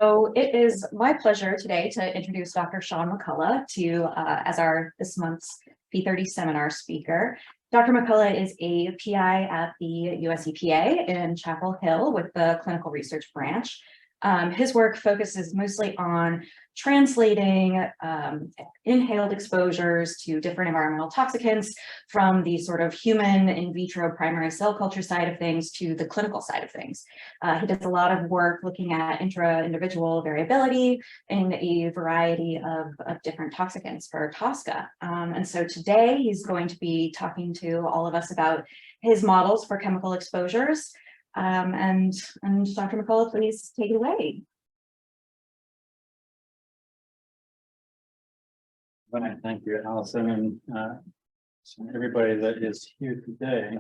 So it is my pleasure today to introduce Dr. Shaun McCullough to as this month's P30 seminar speaker. Dr. McCullough is a PI at the US EPA in Chapel Hill with the clinical research branch. His work focuses mostly on translating inhaled exposures to different environmental toxicants from the sort of human in vitro primary cell culture side of things to the clinical side of things. He does a lot of work looking at intra-individual variability in a variety of different toxicants for TSCA. And so today he's going to be talking to all of us about his models for chemical exposures. And Dr. McCullough, please take it away. Right, thank you, Allison, and everybody that is here today.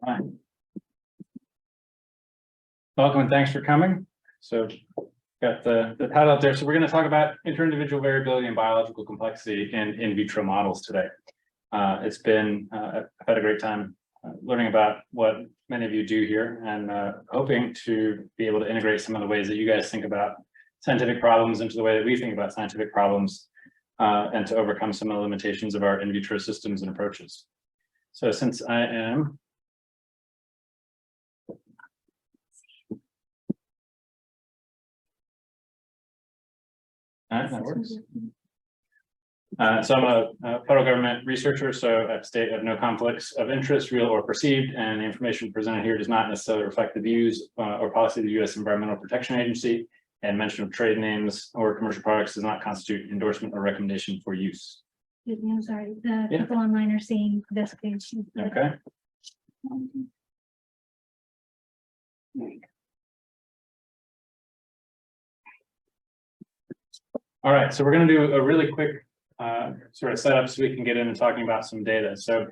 All right. Welcome and thanks for coming. So got the title up there. So we're going to talk about inter-individual variability and biological complexity in vitro models today. It's been, I've had a great time learning about what many of you do here and hoping to be able to integrate some of the ways that you guys think about scientific problems into the way that we think about scientific problems and to overcome some of the limitations of our in vitro systems and approaches. So since I am that works. So I'm a federal government researcher, so at state of no conflicts of interest, real or perceived, and the information presented here does not necessarily reflect the views or policy of the U.S. Environmental Protection Agency, and mention of trade names or commercial products does not constitute endorsement or recommendation for use. I'm sorry, the people online are seeing this page. Okay. All right, so we're going to do a really quick sort of setup so we can get into talking about some data. So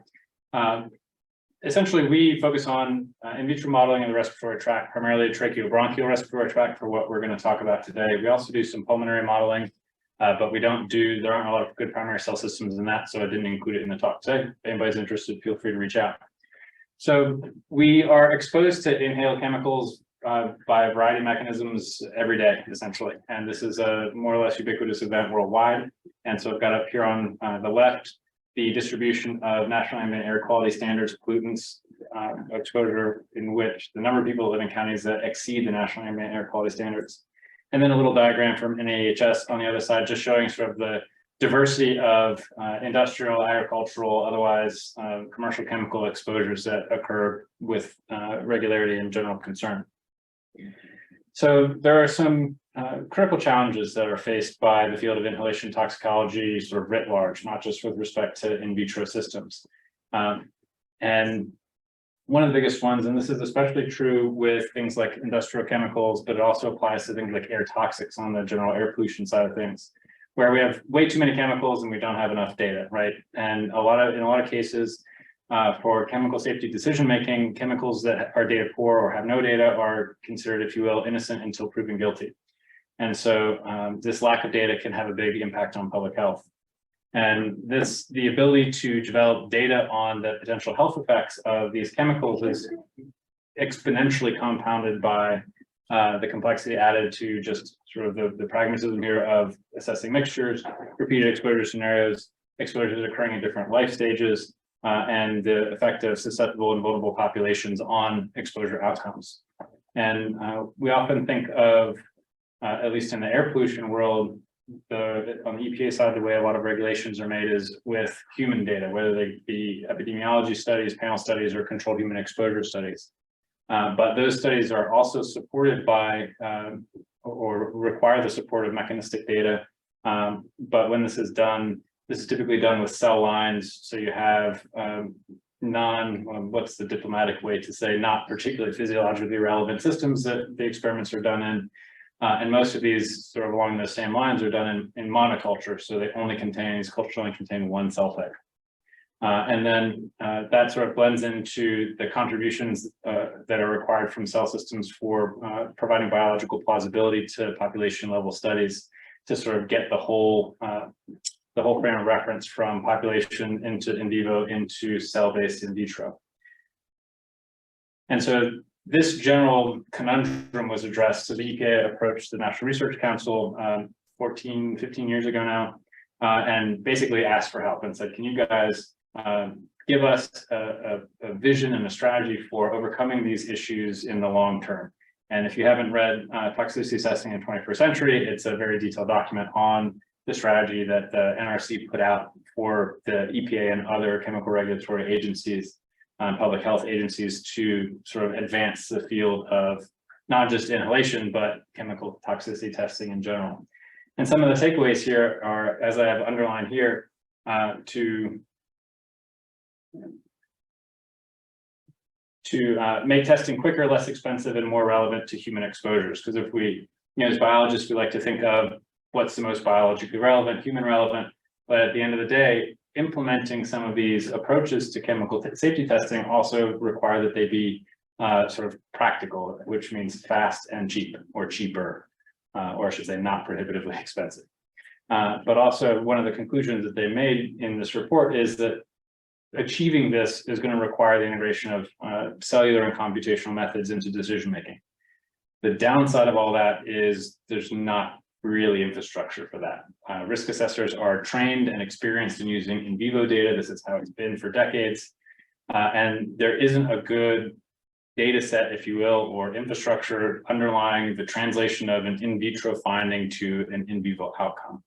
essentially, we focus on in vitro modeling of the respiratory tract, primarily tracheobronchial respiratory tract for what we're going to talk about today. We also do some pulmonary modeling, but there aren't a lot of good primary cell systems in that, so I didn't include it in the talk today. If anybody's interested, feel free to reach out. So we are exposed to inhaled chemicals by a variety of mechanisms every day, essentially. And this is a more or less ubiquitous event worldwide. And so I've got up here on the left, the distribution of national ambient air quality standards, pollutants, exposure in which the number of people that live in counties that exceed the national ambient air quality standards. And then a little diagram from NIEHS on the other side, just showing sort of the diversity of industrial, agricultural, otherwise commercial chemical exposures that occur with regularity and general concern. So there are some critical challenges that are faced by the field of inhalation toxicology sort of writ large, not just with respect to in vitro systems. And one of the biggest ones, and this is especially true with things like industrial chemicals, but it also applies to things like air toxics on the general air pollution side of things, where we have way too many chemicals and we don't have enough data, right? And in a lot of cases, for chemical safety decision-making, chemicals that are data poor or have no data are considered, if you will, innocent until proven guilty. And so this lack of data can have a big impact on public health. And the ability to develop data on the potential health effects of these chemicals is exponentially compounded by the complexity added to just sort of the pragmatism here of assessing mixtures, repeated exposure scenarios, exposures occurring in different life stages, and the effect of susceptible and vulnerable populations on exposure outcomes. And we often think of, at least in the air pollution world, on the EPA side, the way a lot of regulations are made is with human data, whether they be epidemiology studies, panel studies, or controlled human exposure studies. But those studies are also supported by or require the support of mechanistic data. But when this is done, this is typically done with cell lines. So you have what's the diplomatic way to say, not particularly physiologically relevant systems that the experiments are done in. And most of these sort of along those same lines are done in monoculture. So they only contain, these cultures only contain one cell type. And then that sort of blends into the contributions that are required from cell systems for providing biological plausibility to population level studies to sort of get the whole frame of reference from population into in vivo into cell-based in vitro. And so this general conundrum was addressed. So the EPA approached the National Research Council 15 years ago now, and basically asked for help and said, can you guys give us a vision and a strategy for overcoming these issues in the long term? And if you haven't read Toxicity Testing in the 21st Century, it's a very detailed document on the strategy that the NRC put out for the EPA and other chemical regulatory agencies, public health agencies, to sort of advance the field of not just inhalation, but chemical toxicity testing in general. And some of the takeaways here are, as I have underlined here, to make testing quicker, less expensive, and more relevant to human exposures. Because if we, as biologists, we like to think of what's the most biologically relevant, human relevant, but at the end of the day, implementing some of these approaches to chemical safety testing also require that they be sort of practical, which means fast and cheap, or cheaper, or I should say not prohibitively expensive. But also one of the conclusions that they made in this report is that achieving this is going to require the integration of cellular and computational methods into decision-making. The downside of all that is there's not really infrastructure for that. Risk assessors are trained and experienced in using in vivo data. This is how it's been for decades. And there isn't a good data set, if you will, or infrastructure underlying the translation of an in vitro finding to an in vivo outcome.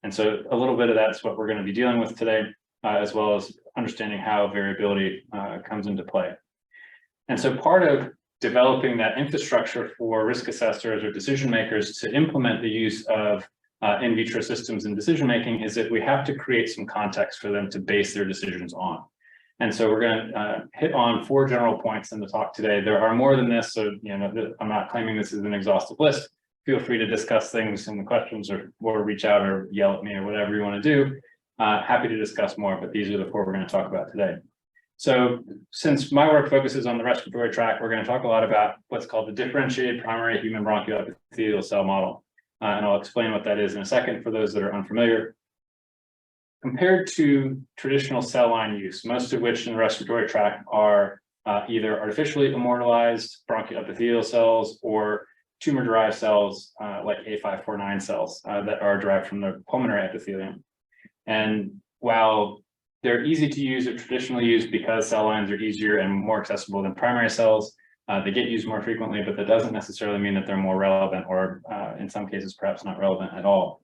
And so a little bit of that's what we're going to be dealing with today, as well as understanding how variability comes into play. And so part of developing that infrastructure for risk assessors or decision makers to implement the use of in vitro systems in decision making is that we have to create some context for them to base their decisions on. And so we're going to hit on 4 general points in the talk today. There are more than this, so I'm not claiming this is an exhaustive list. Feel free to discuss things in the questions, or reach out or yell at me or whatever you want to do. Happy to discuss more, but these are the 4 we're going to talk about today. So since my work focuses on the respiratory tract, we're going to talk a lot about what's called the differentiated primary human bronchial epithelial cell model. And I'll explain what that is in a second for those that are unfamiliar. Compared to traditional cell line use, most of which in the respiratory tract are either artificially immortalized bronchial epithelial cells or tumor-derived cells like A549 cells that are derived from the pulmonary epithelium. And while they're easy to use or traditionally used because cell lines are easier and more accessible than primary cells, they get used more frequently, but that doesn't necessarily mean that they're more relevant, or in some cases, perhaps not relevant at all.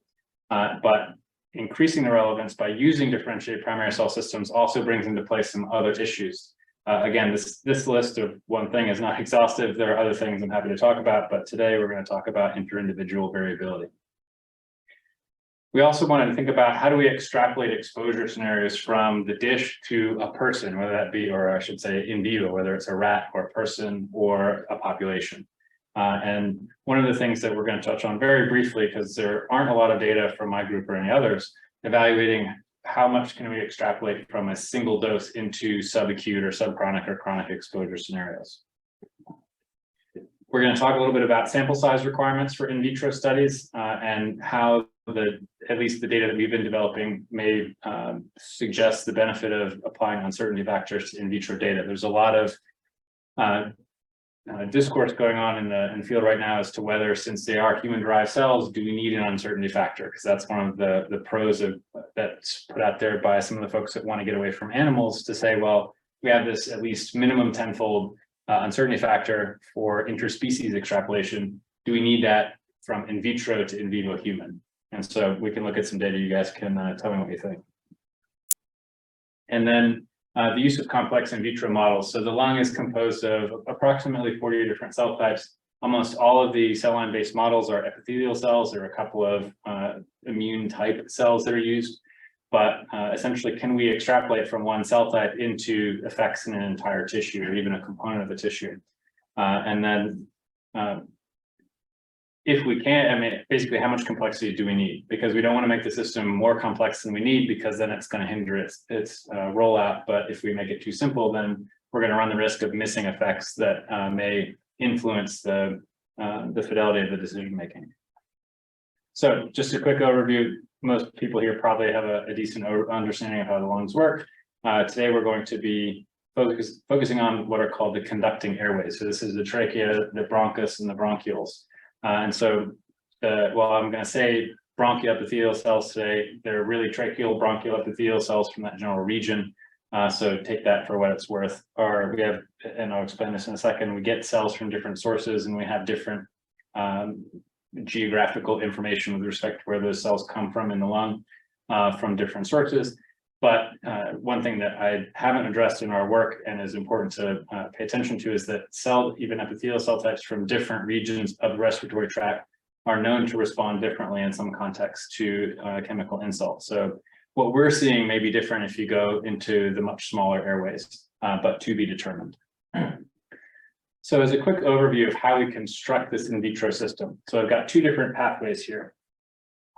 But increasing the relevance by using differentiated primary cell systems also brings into play some other issues. Again, this list of one thing is not exhaustive. There are other things I'm happy to talk about, but today we're going to talk about inter-individual variability. We also wanted to think about how do we extrapolate exposure scenarios from the dish to a person, whether that be, or I should say in vivo, whether it's a rat or a person or a population. And one of the things that we're going to touch on very briefly, because there aren't a lot of data from my group or any others, evaluating how much can we extrapolate from a single dose into subacute or subchronic or chronic exposure scenarios. We're going to talk a little bit about sample size requirements for in vitro studies and how at least the data that we've been developing may suggest the benefit of applying uncertainty factors to in vitro data. There's a lot of discourse going on in the field right now as to whether, since they are human-derived cells, do we need an uncertainty factor? Because that's one of the pros of that's put out there by some of the folks that want to get away from animals, to say, well, we have this at least minimum tenfold uncertainty factor for interspecies extrapolation. Do we need that from in vitro to in vivo human? And so we can look at some data. You guys can tell me what you think. And then the use of complex in vitro models. So the lung is composed of approximately 40 different cell types. Almost all of the cell line based models are epithelial cells. There are a couple of immune type cells that are used, but essentially, can we extrapolate from one cell type into effects in an entire tissue or even a component of a tissue? And then if we can, I mean, basically how much complexity do we need? Because we don't want to make the system more complex than we need, because then it's going to hinder its rollout. But if we make it too simple, then we're going to run the risk of missing effects that may influence the fidelity of the decision making. So just a quick overview. Most people here probably have a decent understanding of how the lungs work. Today we're going to be focusing on what are called the conducting airways. So this is the trachea, the bronchus, and the bronchioles. And so, well, I'm going to say bronchial epithelial cells today. They're really tracheal bronchial epithelial cells from that general region. So take that for what it's worth. Or we have, and I'll explain this in a second, we get cells from different sources, and we have different geographical information with respect to where those cells come from in the lung from different sources. But one thing that I haven't addressed in our work and is important to pay attention to is that even epithelial cell types from different regions of the respiratory tract are known to respond differently in some contexts to chemical insult. So what we're seeing may be different if you go into the much smaller airways, but to be determined. So as a quick overview of how we construct this in vitro system. So I've got two different pathways here.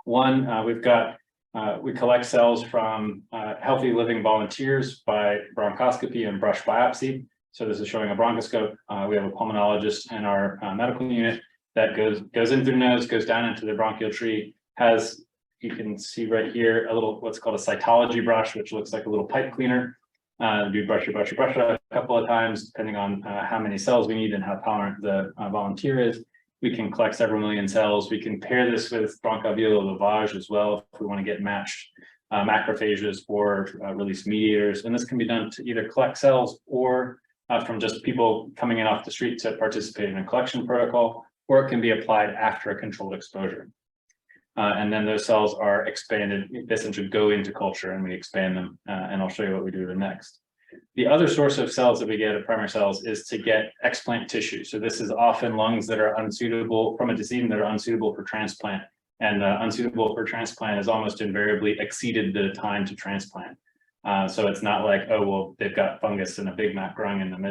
One, we collect cells from healthy living volunteers by bronchoscopy and brush biopsy. So this is showing a bronchoscope. We have a pulmonologist in our medical unit that goes in through the nose, goes down into the bronchial tree, has, you can see right here, a little what's called a cytology brush, which looks like a little pipe cleaner. Do brush a couple of times, depending on how many cells we need and how tolerant the volunteer is. We can collect several million cells. We can pair this with bronchoalveolar lavage as well if we want to get matched macrophages or release mediators. And this can be done to either collect cells or from just people coming in off the street to participate in a collection protocol, or it can be applied after a controlled exposure. And then those cells are expanded, they essentially go into culture and we expand them. And I'll show you what we do next. The other source of cells that we get at primary cells is to get explant tissue. So this is often lungs that are unsuitable from a decedent that are unsuitable for transplant. And unsuitable for transplant is almost invariably exceeded the time to transplant. So it's not like, oh, well, they've got fungus and a Big Mac growing in them.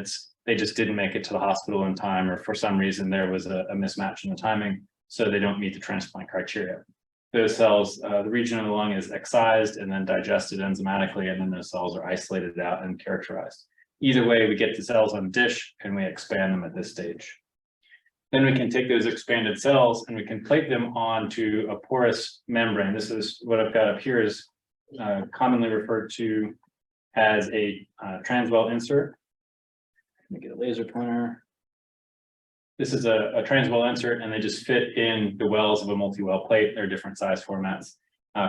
They just didn't make it to the hospital in time, or for some reason there was a mismatch in the timing, so they don't meet the transplant criteria. Those cells, the region of the lung is excised and then digested enzymatically, and then those cells are isolated out and characterized. Either way, we get the cells on dish and we expand them at this stage. Then we can take those expanded cells and we can plate them onto a porous membrane. This is what I've got up here is commonly referred to as a transwell insert. Let me get a laser pointer. This is a transwell insert, and they just fit in the wells of a multi-well plate. They're different size formats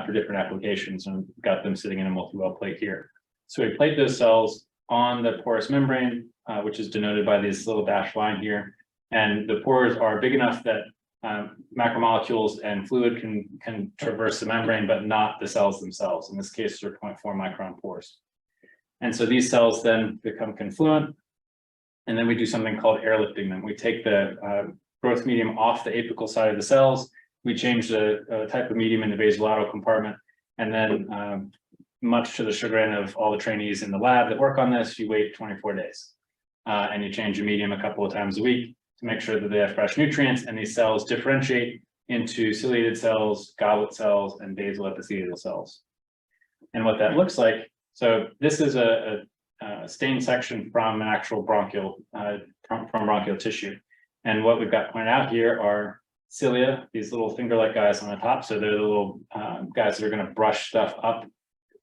for different applications, and we've got them sitting in a multi-well plate here. So we plate those cells on the porous membrane, which is denoted by this little dashed line here. And the pores are big enough that macromolecules and fluid can traverse the membrane, but not the cells themselves. In this case, they're 0.4 micron pores. And so these cells then become confluent. And then we do something called airlifting them. We take the growth medium off the apical side of the cells. We change the type of medium in the basolateral compartment. And then much to the chagrin of all the trainees in the lab that work on this, you wait 24 days. And you change the medium a couple of times a week to make sure that they have fresh nutrients. And these cells differentiate into ciliated cells, goblet cells, and basal epithelial cells. And what that looks like, so this is a stained section from an actual bronchial from bronchial tissue, and what we've got pointed out here are cilia, these little finger-like guys on the top. So they're the little guys that are going to brush stuff up,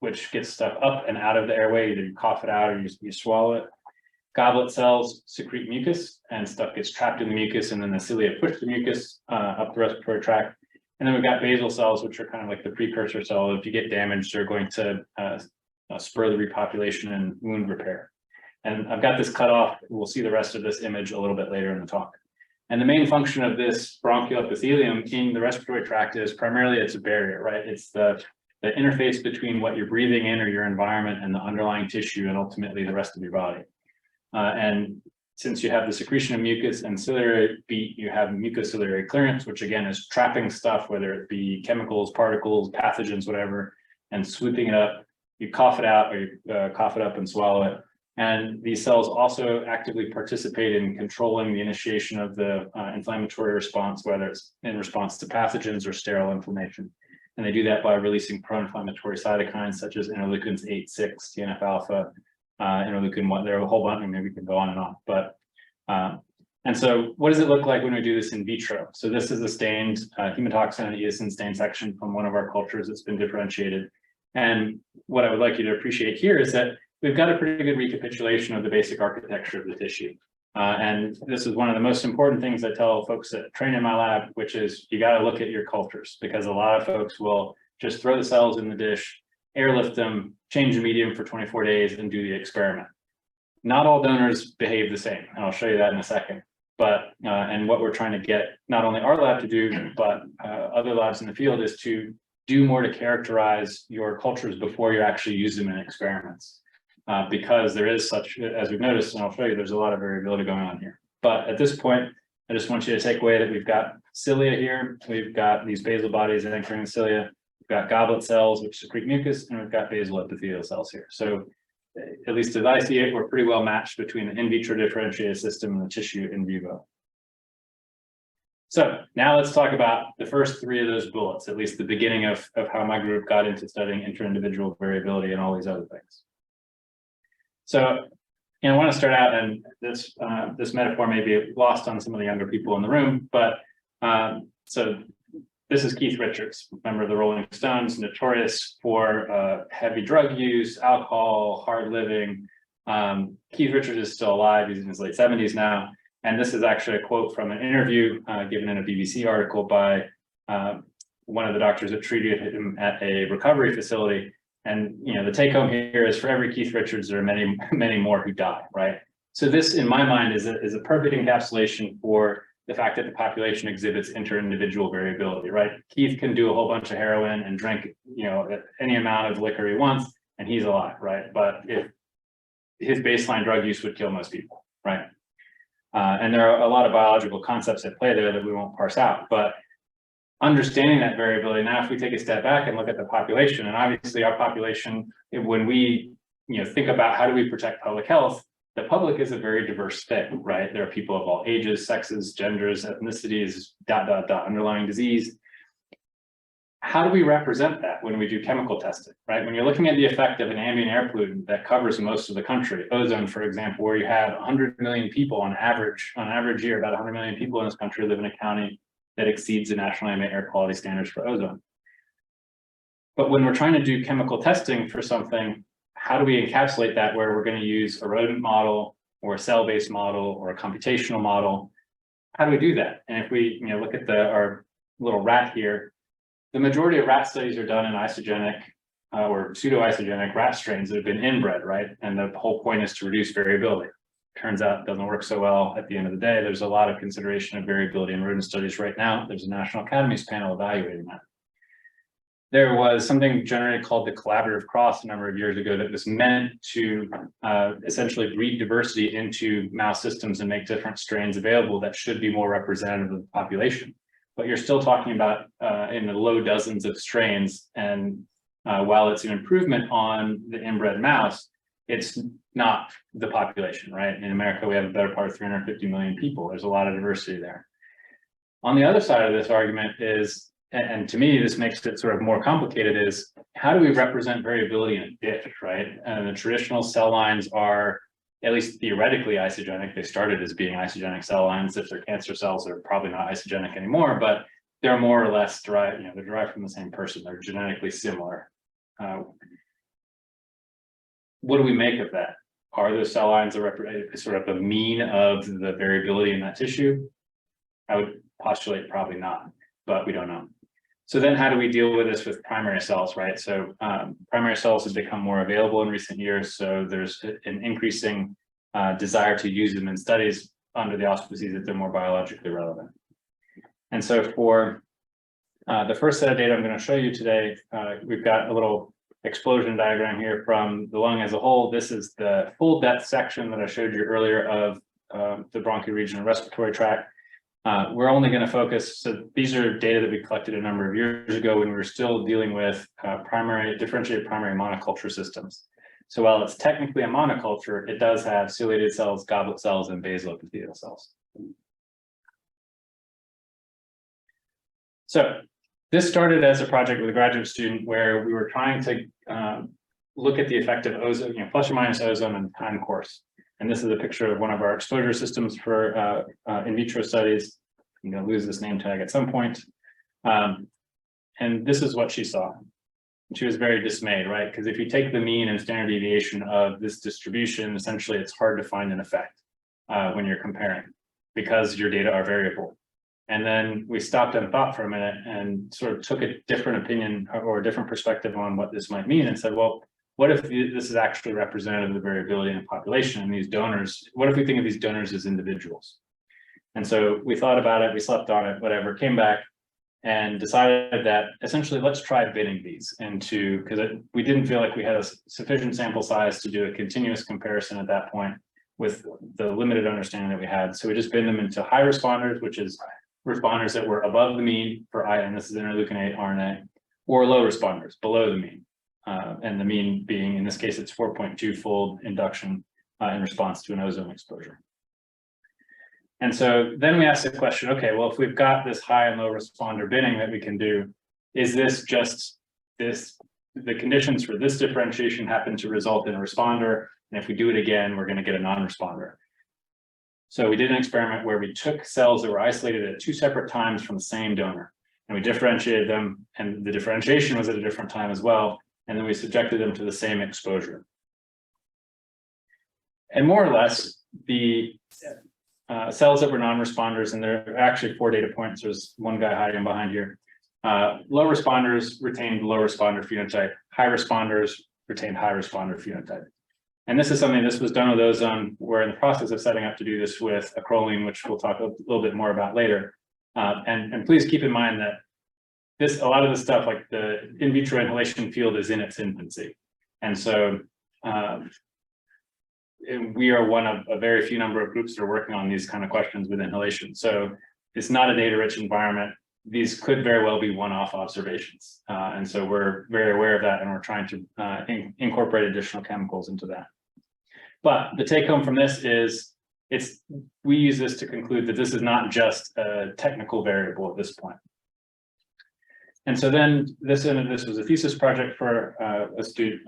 which gets stuff up and out of the airway. Either you cough it out or you swallow it. Goblet cells secrete mucus, and stuff gets trapped in the mucus, and then the cilia push the mucus up the respiratory tract. And then we've got basal cells, which are kind of like the precursor cell. If you get damaged, they're going to spur the repopulation and wound repair. And I've got this cut off. We'll see the rest of this image a little bit later in the talk. And the main function of this bronchial epithelium in the respiratory tract is primarily it's a barrier, right? It's the interface between what you're breathing in or your environment and the underlying tissue and ultimately the rest of your body. And since you have the secretion of mucus and ciliary beat, you have mucociliary clearance, which again is trapping stuff, whether it be chemicals, particles, pathogens, whatever, and swooping it up. You cough it out or you cough it up and swallow it. And these cells also actively participate in controlling the initiation of the inflammatory response, whether it's in response to pathogens or sterile inflammation. And they do that by releasing pro-inflammatory cytokines such as interleukins 8, 6, TNF-alpha, interleukin 1. There are a whole bunch, and maybe we can go on and on. But and so what does it look like when we do this in vitro? So this is a stained hematoxin and eosin stain section from one of our cultures that's been differentiated. And what I would like you to appreciate here is that we've got a pretty good recapitulation of the basic architecture of the tissue. And this is one of the most important things I tell folks that train in my lab, which is you got to look at your cultures, because a lot of folks will just throw the cells in the dish, airlift them, change the medium for 24 days and do the experiment. Not all donors behave the same, and I'll show you that in a second. But, and what we're trying to get not only our lab to do, but other labs in the field is to do more to characterize your cultures before you actually use them in experiments. Because there is such, as we've noticed, and I'll show you, there's a lot of variability going on here. But at this point, I just want you to take away that we've got cilia here, we've got these basal bodies anchoring the cilia, we've got goblet cells, which secrete mucus, and we've got basal epithelial cells here. So at least as I see it, we're pretty well matched between the in vitro differentiated system and the tissue in vivo. So now let's talk about the first three of those bullets, at least the beginning of how my group got into studying inter-individual variability and all these other things. So, I want to start out, and this this metaphor may be lost on some of the younger people in the room, but so this is Keith Richards, member of the Rolling Stones, notorious for heavy drug use, alcohol, hard living. Keith Richards is still alive; he's in his late 70s now, and this is actually a quote from an interview given in a BBC article by one of the doctors that treated him at a recovery facility. And the take home here is for every Keith Richards, there are many, many more who die, right? So this, in my mind, is a perfect encapsulation for the fact that the population exhibits inter-individual variability, right? Keith can do a whole bunch of heroin and drink, any amount of liquor he wants, and he's alive, right? But if his baseline drug use would kill most people, right? And there are a lot of biological concepts at play there that we won't parse out, but understanding that variability, now if we take a step back and look at the population, and obviously our population, when we think about how do we protect public health, the public is a very diverse thing, right? There are people of all ages, sexes, genders, ethnicities, underlying disease. How do we represent that when we do chemical testing, right? When you're looking at the effect of an ambient air pollutant that covers most of the country, ozone, for example, where you have 100 million people on average year, about 100 million people in this country live in a county that exceeds the national ambient air quality standards for ozone. But when we're trying to do chemical testing for something, how do we encapsulate that where we're going to use a rodent model or a cell-based model or a computational model? How do we do that? And if we look at our little rat here, the majority of rat studies are done in isogenic or pseudo-isogenic rat strains that have been inbred, right? And the whole point is to reduce variability. Turns out it doesn't work so well at the end of the day. There's a lot of consideration of variability in rodent studies right now. There's a National Academies panel evaluating that. There was something generated called the collaborative cross a number of years ago that was meant to essentially breed diversity into mouse systems and make different strains available that should be more representative of the population. But you're still talking about in the low dozens of strains. And while it's an improvement on the inbred mouse, it's not the population, right? In America, we have a better part of 350 million people. There's a lot of diversity there. On the other side of this argument is, and to me, this makes it sort of more complicated, is how do we represent variability in a dish, right? And the traditional cell lines are, at least theoretically, isogenic. They started as being isogenic cell lines. If they're cancer cells, they're probably not isogenic anymore, but they're more or less derived, they're derived from the same person. They're genetically similar. What do we make of that? Are those cell lines sort of a mean of the variability in that tissue? I would postulate probably not, but we don't know. So then how do we deal with this with primary cells, right? So primary cells have become more available in recent years. So there's an increasing desire to use them in studies under the auspices that they're more biologically relevant. And so for the first set of data I'm going to show you today, we've got a little explosion diagram here from the lung as a whole. This is the full depth section that I showed you earlier of the bronchial region and respiratory tract. We're only going to focus, so these are data that we collected a number of years ago when we were still dealing with differentiated primary monoculture systems. So while it's technically a monoculture, it does have ciliated cells, goblet cells, and basal epithelial cells. So this started as a project with a graduate student where we were trying to look at the effect of ozone, plus or minus ozone in time course. And this is a picture of one of our exposure systems for in vitro studies. I'm going to lose this name tag at some point. And this is what she saw. She was very dismayed, right? Because if you take the mean and standard deviation of this distribution, essentially it's hard to find an effect when you're comparing because your data are variable. And then we stopped and thought for a minute and sort of took a different opinion or a different perspective on what this might mean and said, well, what if this is actually representative of the variability in the population and these donors? What if we think of these donors as individuals? And so we thought about it, we slept on it, whatever, came back and decided that essentially let's try binning these into, because we didn't feel like we had a sufficient sample size to do a continuous comparison at that point with the limited understanding that we had. So we just bin them into high responders, which is responders that were above the mean for and this is interleukin-8 RNA, or low responders below the mean. And the mean being, in this case, it's 4.2-fold induction in response to an ozone exposure. And so then we asked the question, okay, well, if we've got this high and low responder binning that we can do, is this just the conditions for this differentiation happen to result in a responder? And if we do it again, we're going to get a non-responder. So we did an experiment where we took cells that were isolated at 2 separate times from the same donor, and we differentiated them, and the differentiation was at a different time as well. And then we subjected them to the same exposure. And more or less, the cells that were non-responders, and there are actually 4 data points. There's one guy hiding behind here. Low responders retained low responder phenotype. High responders retained high responder phenotype. And this is something, this was done with ozone. We're in the process of setting up to do this with acrolein, which we'll talk a little bit more about later. And please keep in mind that a lot of this stuff, like the in vitro inhalation field, is in its infancy. And so we are one of a very few number of groups that are working on these kind of questions with inhalation. So it's not a data-rich environment. These could very well be one-off observations. And so we're very aware of that, and we're trying to incorporate additional chemicals into that. But the take home from this is we use this to conclude that this is not just a technical variable at this point. And so then this was a thesis project for a student,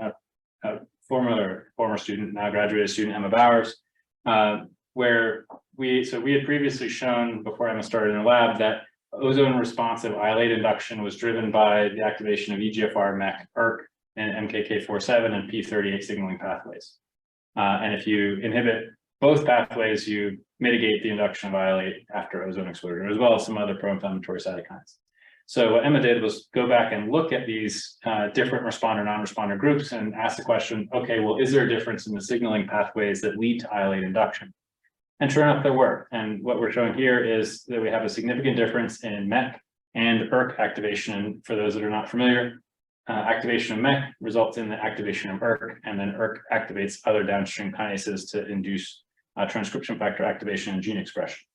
a former student, now graduated student, Emma Bowers, where we had previously shown before Emma started in her lab that ozone responsive islate induction was driven by the activation of EGFR, MEK, ERK, and MKK47 and P38 signaling pathways. And if you inhibit both pathways, you mitigate the induction of islate after ozone exposure, as well as some other pro-inflammatory cytokines. So what Emma did was go back and look at these different responder, non-responder groups and ask the question, okay, well, is there a difference in the signaling pathways that lead to islate induction? And sure enough, there were. And what we're showing here is that we have a significant difference in MEK and ERK activation. For those that are not familiar, activation of MEK results in the activation of ERK, and then ERK activates other downstream kinases to induce transcription factor activation and gene expression.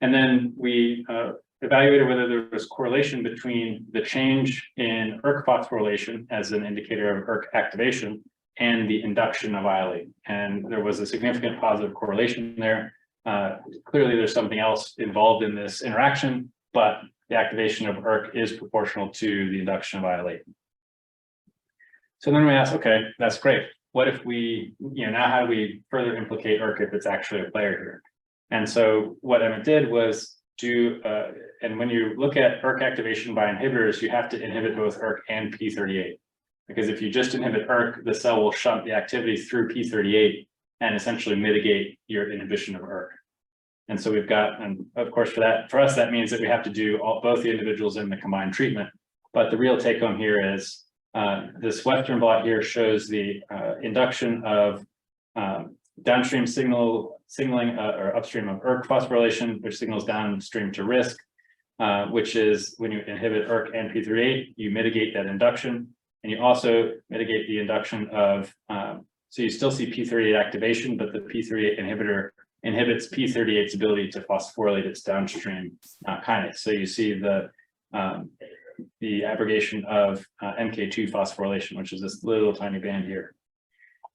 And then we evaluated whether there was correlation between the change in ERK phosphorylation as an indicator of ERK activation and the induction of islate. And there was a significant positive correlation there. Clearly, there's something else involved in this interaction, but the activation of ERK is proportional to the induction of islate. So then we asked, okay, that's great. What if we, now how do we further implicate ERK if it's actually a player here? And so what Emma did was and when you look at ERK activation by inhibitors, you have to inhibit both ERK and P38. Because if you just inhibit ERK, the cell will shunt the activity through P38 and essentially mitigate your inhibition of ERK. And so we've got, and of course for us, that means that we have to do both the individuals and the combined treatment. But the real take home here is this Western blot here shows the induction of downstream signaling or upstream of ERK phosphorylation, which signals downstream to risk, which is when you inhibit ERK and P38, you mitigate that induction. And you also mitigate the induction of, so you still see P38 activation, but the P38 inhibitor inhibits P38's ability to phosphorylate its downstream kinase. So you see the abrogation of MK2 phosphorylation, which is this little tiny band here.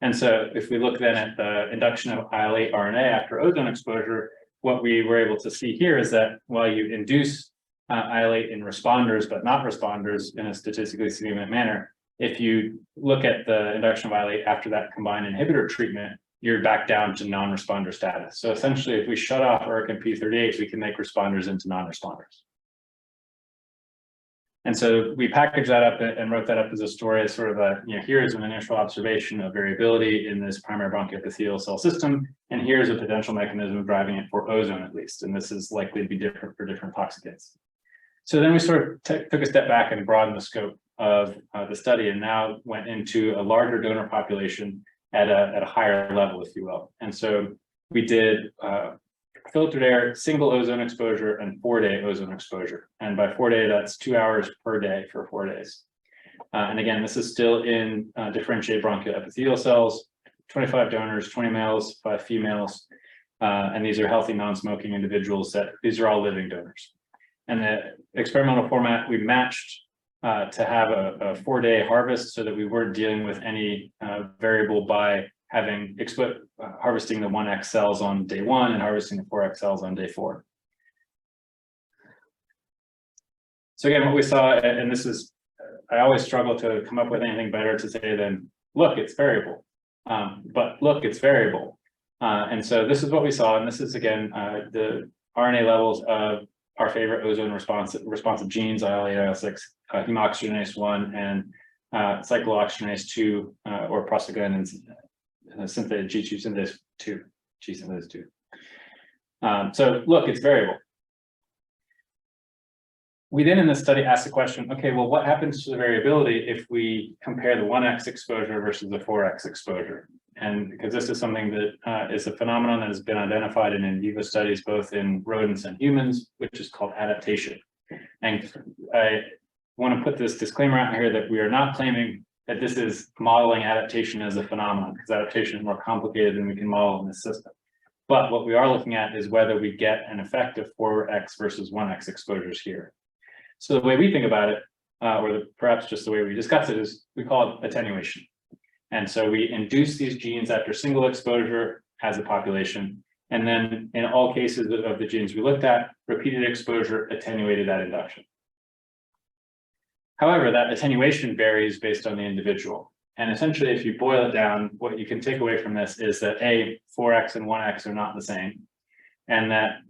And so if we look then at the induction of IL-8 RNA after ozone exposure, what we were able to see here is that while you induce IL-8 in responders, but not responders in a statistically significant manner, if you look at the induction of IL-8 after that combined inhibitor treatment, you're back down to non-responder status. So essentially, if we shut off ERK and P38, we can make responders into non-responders. And so we packaged that up and wrote that up as a story as sort of a, here's an initial observation of variability in this primary bronchial epithelial cell system, and here's a potential mechanism driving it for ozone at least, and this is likely to be different for different toxicates. So then we sort of took a step back and broadened the scope of the study, and now went into a larger donor population at a higher level, if you will. And so we did filtered air, single ozone exposure, and 4-day ozone exposure. And by 4-day, that's 2 hours per day for 4 days. And again, this is still in differentiated bronchial epithelial cells, 25 donors, 20 males, 5 females. And these are healthy non-smoking individuals these are all living donors. And the experimental format, we matched to have a 4-day harvest so that we weren't dealing with any variable by having harvesting the 1X cells on day 1 and harvesting the 4X cells on day 4. So again, what we saw, and this is, I always struggle to come up with anything better to say than, look, it's variable, but look, it's variable. And so this is what we saw, and this is again, the RNA levels of our favorite ozone responsive genes, IL-8, IL-6, hemoxygenase 1, and cyclooxygenase 2, or prostaglandin synthase, G2 synthase 2, G synthase 2. So look, it's variable. We then in this study asked the question, okay, well, what happens to the variability if we compare the 1X exposure versus the 4X exposure? And because this is something that is a phenomenon that has been identified in vivo studies, both in rodents and humans, which is called adaptation. And I want to put this disclaimer out here that we are not claiming that this is modeling adaptation as a phenomenon, because adaptation is more complicated than we can model in this system. But what we are looking at is whether we get an effect of 4X versus 1X exposures here. So the way we think about it, or perhaps just the way we discuss it, is we call it attenuation. And so we induce these genes after single exposure as a population. And then in all cases of the genes we looked at, repeated exposure attenuated that induction. However, that attenuation varies based on the individual. And essentially, if you boil it down, what you can take away from this is that 4X and 1X are not the same. And that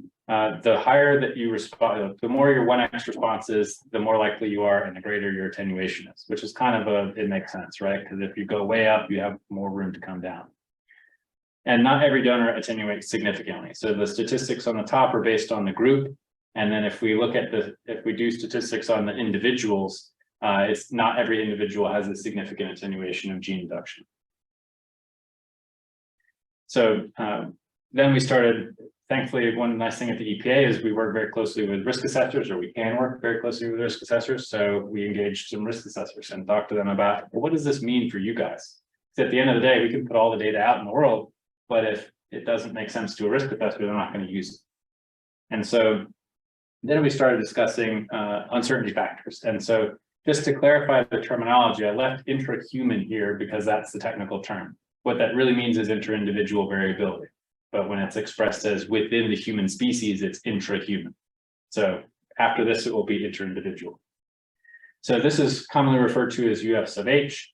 the higher that you respond, the more your 1X response is, the more likely you are and the greater your attenuation is, which is kind of it makes sense, right? Because if you go way up, you have more room to come down. And not every donor attenuates significantly. So the statistics on the top are based on the group. And then if we look at if we do statistics on the individuals, it's not every individual has a significant attenuation of gene induction. So then we started, thankfully, one nice thing at the EPA is we work very closely with risk assessors, or we can work very closely with risk assessors. So we engaged some risk assessors and talked to them about, well, what does this mean for you guys? Because at the end of the day, we can put all the data out in the world, but if it doesn't make sense to a risk assessor, they're not going to use it. And so then we started discussing uncertainty factors. And so just to clarify the terminology, I left intrahuman here because that's the technical term. What that really means is inter-individual variability. But when it's expressed as within the human species, it's intrahuman. So after this, it will be inter-individual. So this is commonly referred to as UF sub H,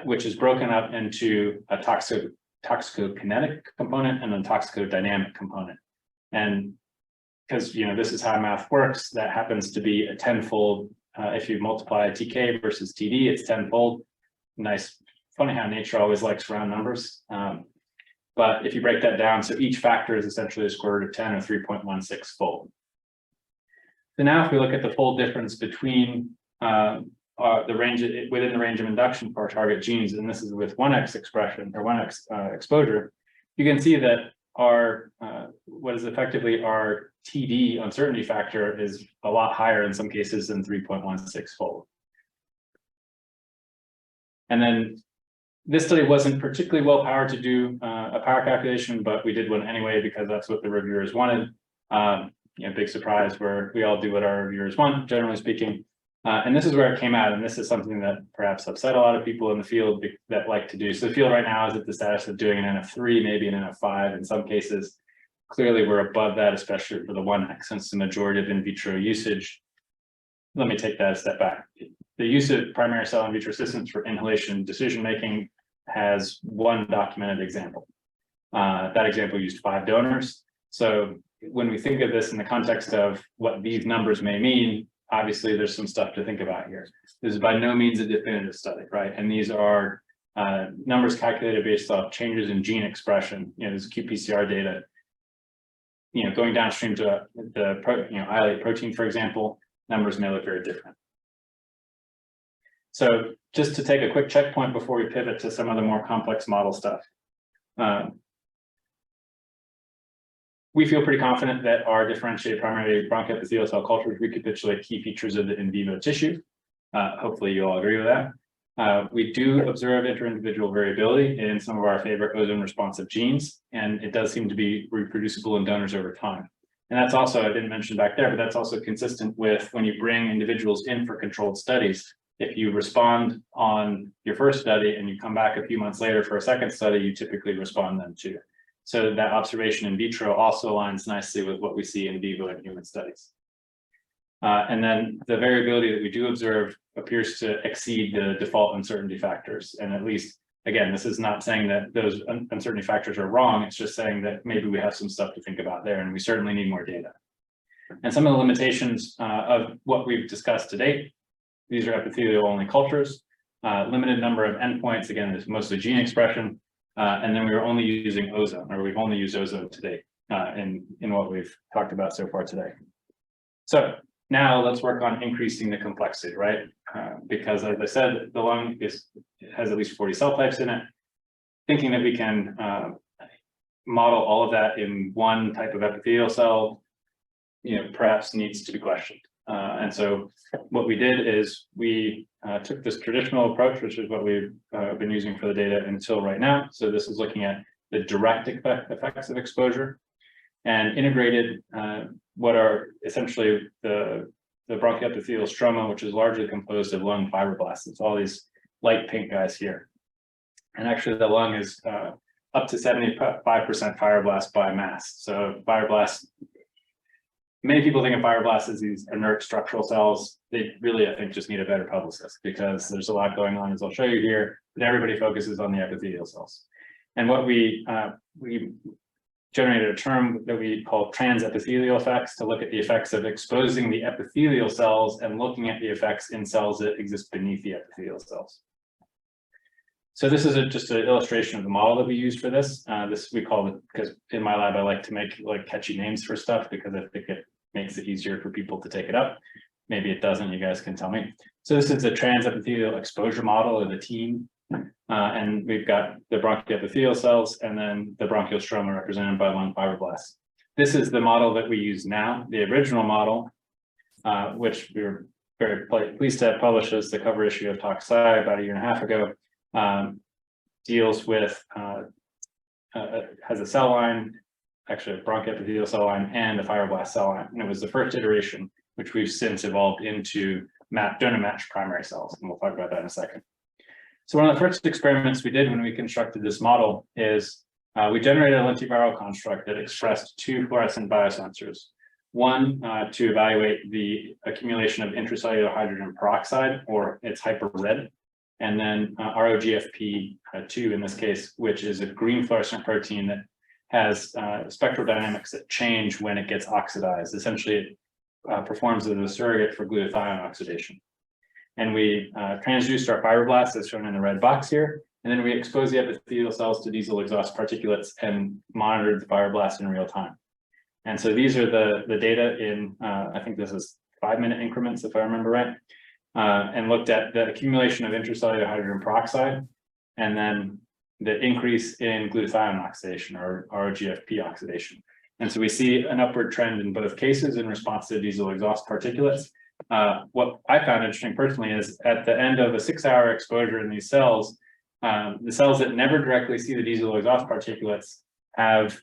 which is broken up into a toxicokinetic component and a toxicodynamic component. And because this is how math works, that happens to be a tenfold. If you multiply TK versus TD, it's tenfold. Nice, funny how nature always likes round numbers. But if you break that down, so each factor is essentially a square root of 10 or 3.16 fold. So now if we look at the fold difference between within the range of induction for our target genes, and this is with 1X expression or 1X exposure, you can see that our what is effectively our TD uncertainty factor is a lot higher in some cases than 3.16 fold. And then this study wasn't particularly well powered to do a power calculation, but we did one anyway because that's what the reviewers wanted. Big surprise where we all do what our reviewers want, generally speaking. And this is where it came out, and this is something that perhaps upset a lot of people in the field that like to do. So the field right now is at the status of doing an NF3, maybe an NF5 in some cases. Clearly, we're above that, especially for the 1X, since the majority of in vitro usage. Let me take that a step back. The use of primary cell in vitro systems for inhalation decision-making has one documented example. That example used 5 donors. So when we think of this in the context of what these numbers may mean, obviously there's some stuff to think about here. This is by no means a definitive study, right? And these are numbers calculated based off changes in gene expression. There's qPCR data. Going downstream to the isolate protein, for example, numbers may look very different. So just to take a quick checkpoint before we pivot to some of the more complex model stuff. We feel pretty confident that our differentiated primary bronchoepithelial cell cultures recapitulate key features of the in vivo tissue. Hopefully you all agree with that. We do observe inter-individual variability in some of our favorite ozone responsive genes, and it does seem to be reproducible in donors over time. And that's also, I didn't mention back there, but that's also consistent with when you bring individuals in for controlled studies. If you respond on your first study and you come back a few months later for a second study, you typically respond then too. So that observation in vitro also aligns nicely with what we see in vivo in human studies. And then the variability that we do observe appears to exceed the default uncertainty factors. And at least, again, this is not saying that those uncertainty factors are wrong. It's just saying that maybe we have some stuff to think about there, and we certainly need more data. And some of the limitations of what we've discussed to date, these are epithelial-only cultures, limited number of endpoints. Again, it's mostly gene expression. And then we were only using ozone, or we've only used ozone to date in what we've talked about so far today. So now let's work on increasing the complexity, right? Because as I said, the lung has at least 40 cell types in it. Thinking that we can model all of that in one type of epithelial cell, perhaps needs to be questioned. And so what we did is we took this traditional approach, which is what we've been using for the data until right now. So this is looking at the direct effects of exposure and integrated what are essentially the bronchoepithelial stroma, which is largely composed of lung fibroblasts. It's all these light pink guys here. And actually the lung is up to 75% fibroblast by mass. So fibroblasts, many people think of fibroblasts as these inert structural cells. They really, I think, just need a better publicist because there's a lot going on, as I'll show you here, but everybody focuses on the epithelial cells. And what we generated a term that we call trans-epithelial effects to look at the effects of exposing the epithelial cells and looking at the effects in cells that exist beneath the epithelial cells. So this is just an illustration of the model that we used for this. This we call it, because in my lab I like to make catchy names for stuff because I think it makes it easier for people to take it up. Maybe it doesn't, you guys can tell me. So this is a trans-epithelial exposure model of the team. And we've got the bronchoepithelial cells and then the bronchial stroma represented by lung fibroblasts. This is the model that we use now. The original model, which we were very pleased to have published as the cover issue of Toxicology about 1.5 years ago, deals with, has a cell line, actually a bronchoepithelial cell line and a fibroblast cell line. And it was the first iteration, which we've since evolved into donor matched primary cells. And we'll talk about that in a second. So one of the first experiments we did when we constructed this model is we generated a lentiviral construct that expressed 2 fluorescent biosensors. One to evaluate the accumulation of intracellular hydrogen peroxide, or its hyper-red, and then ROGFP2 in this case, which is a green fluorescent protein that has spectral dynamics that change when it gets oxidized. Essentially, it performs as a surrogate for glutathione oxidation. And we transduced our fibroblasts, as shown in the red box here, and then we exposed the epithelial cells to diesel exhaust particulates and monitored the fibroblasts in real time. And so these are the data in, I think this is 5-minute increments, if I remember right, and looked at the accumulation of intracellular hydrogen peroxide, and then the increase in glutathione oxidation, or ROGFP oxidation. And so we see an upward trend in both cases in response to diesel exhaust particulates. What I found interesting personally is at the end of a 6-hour exposure in these cells, the cells that never directly see the diesel exhaust particulates have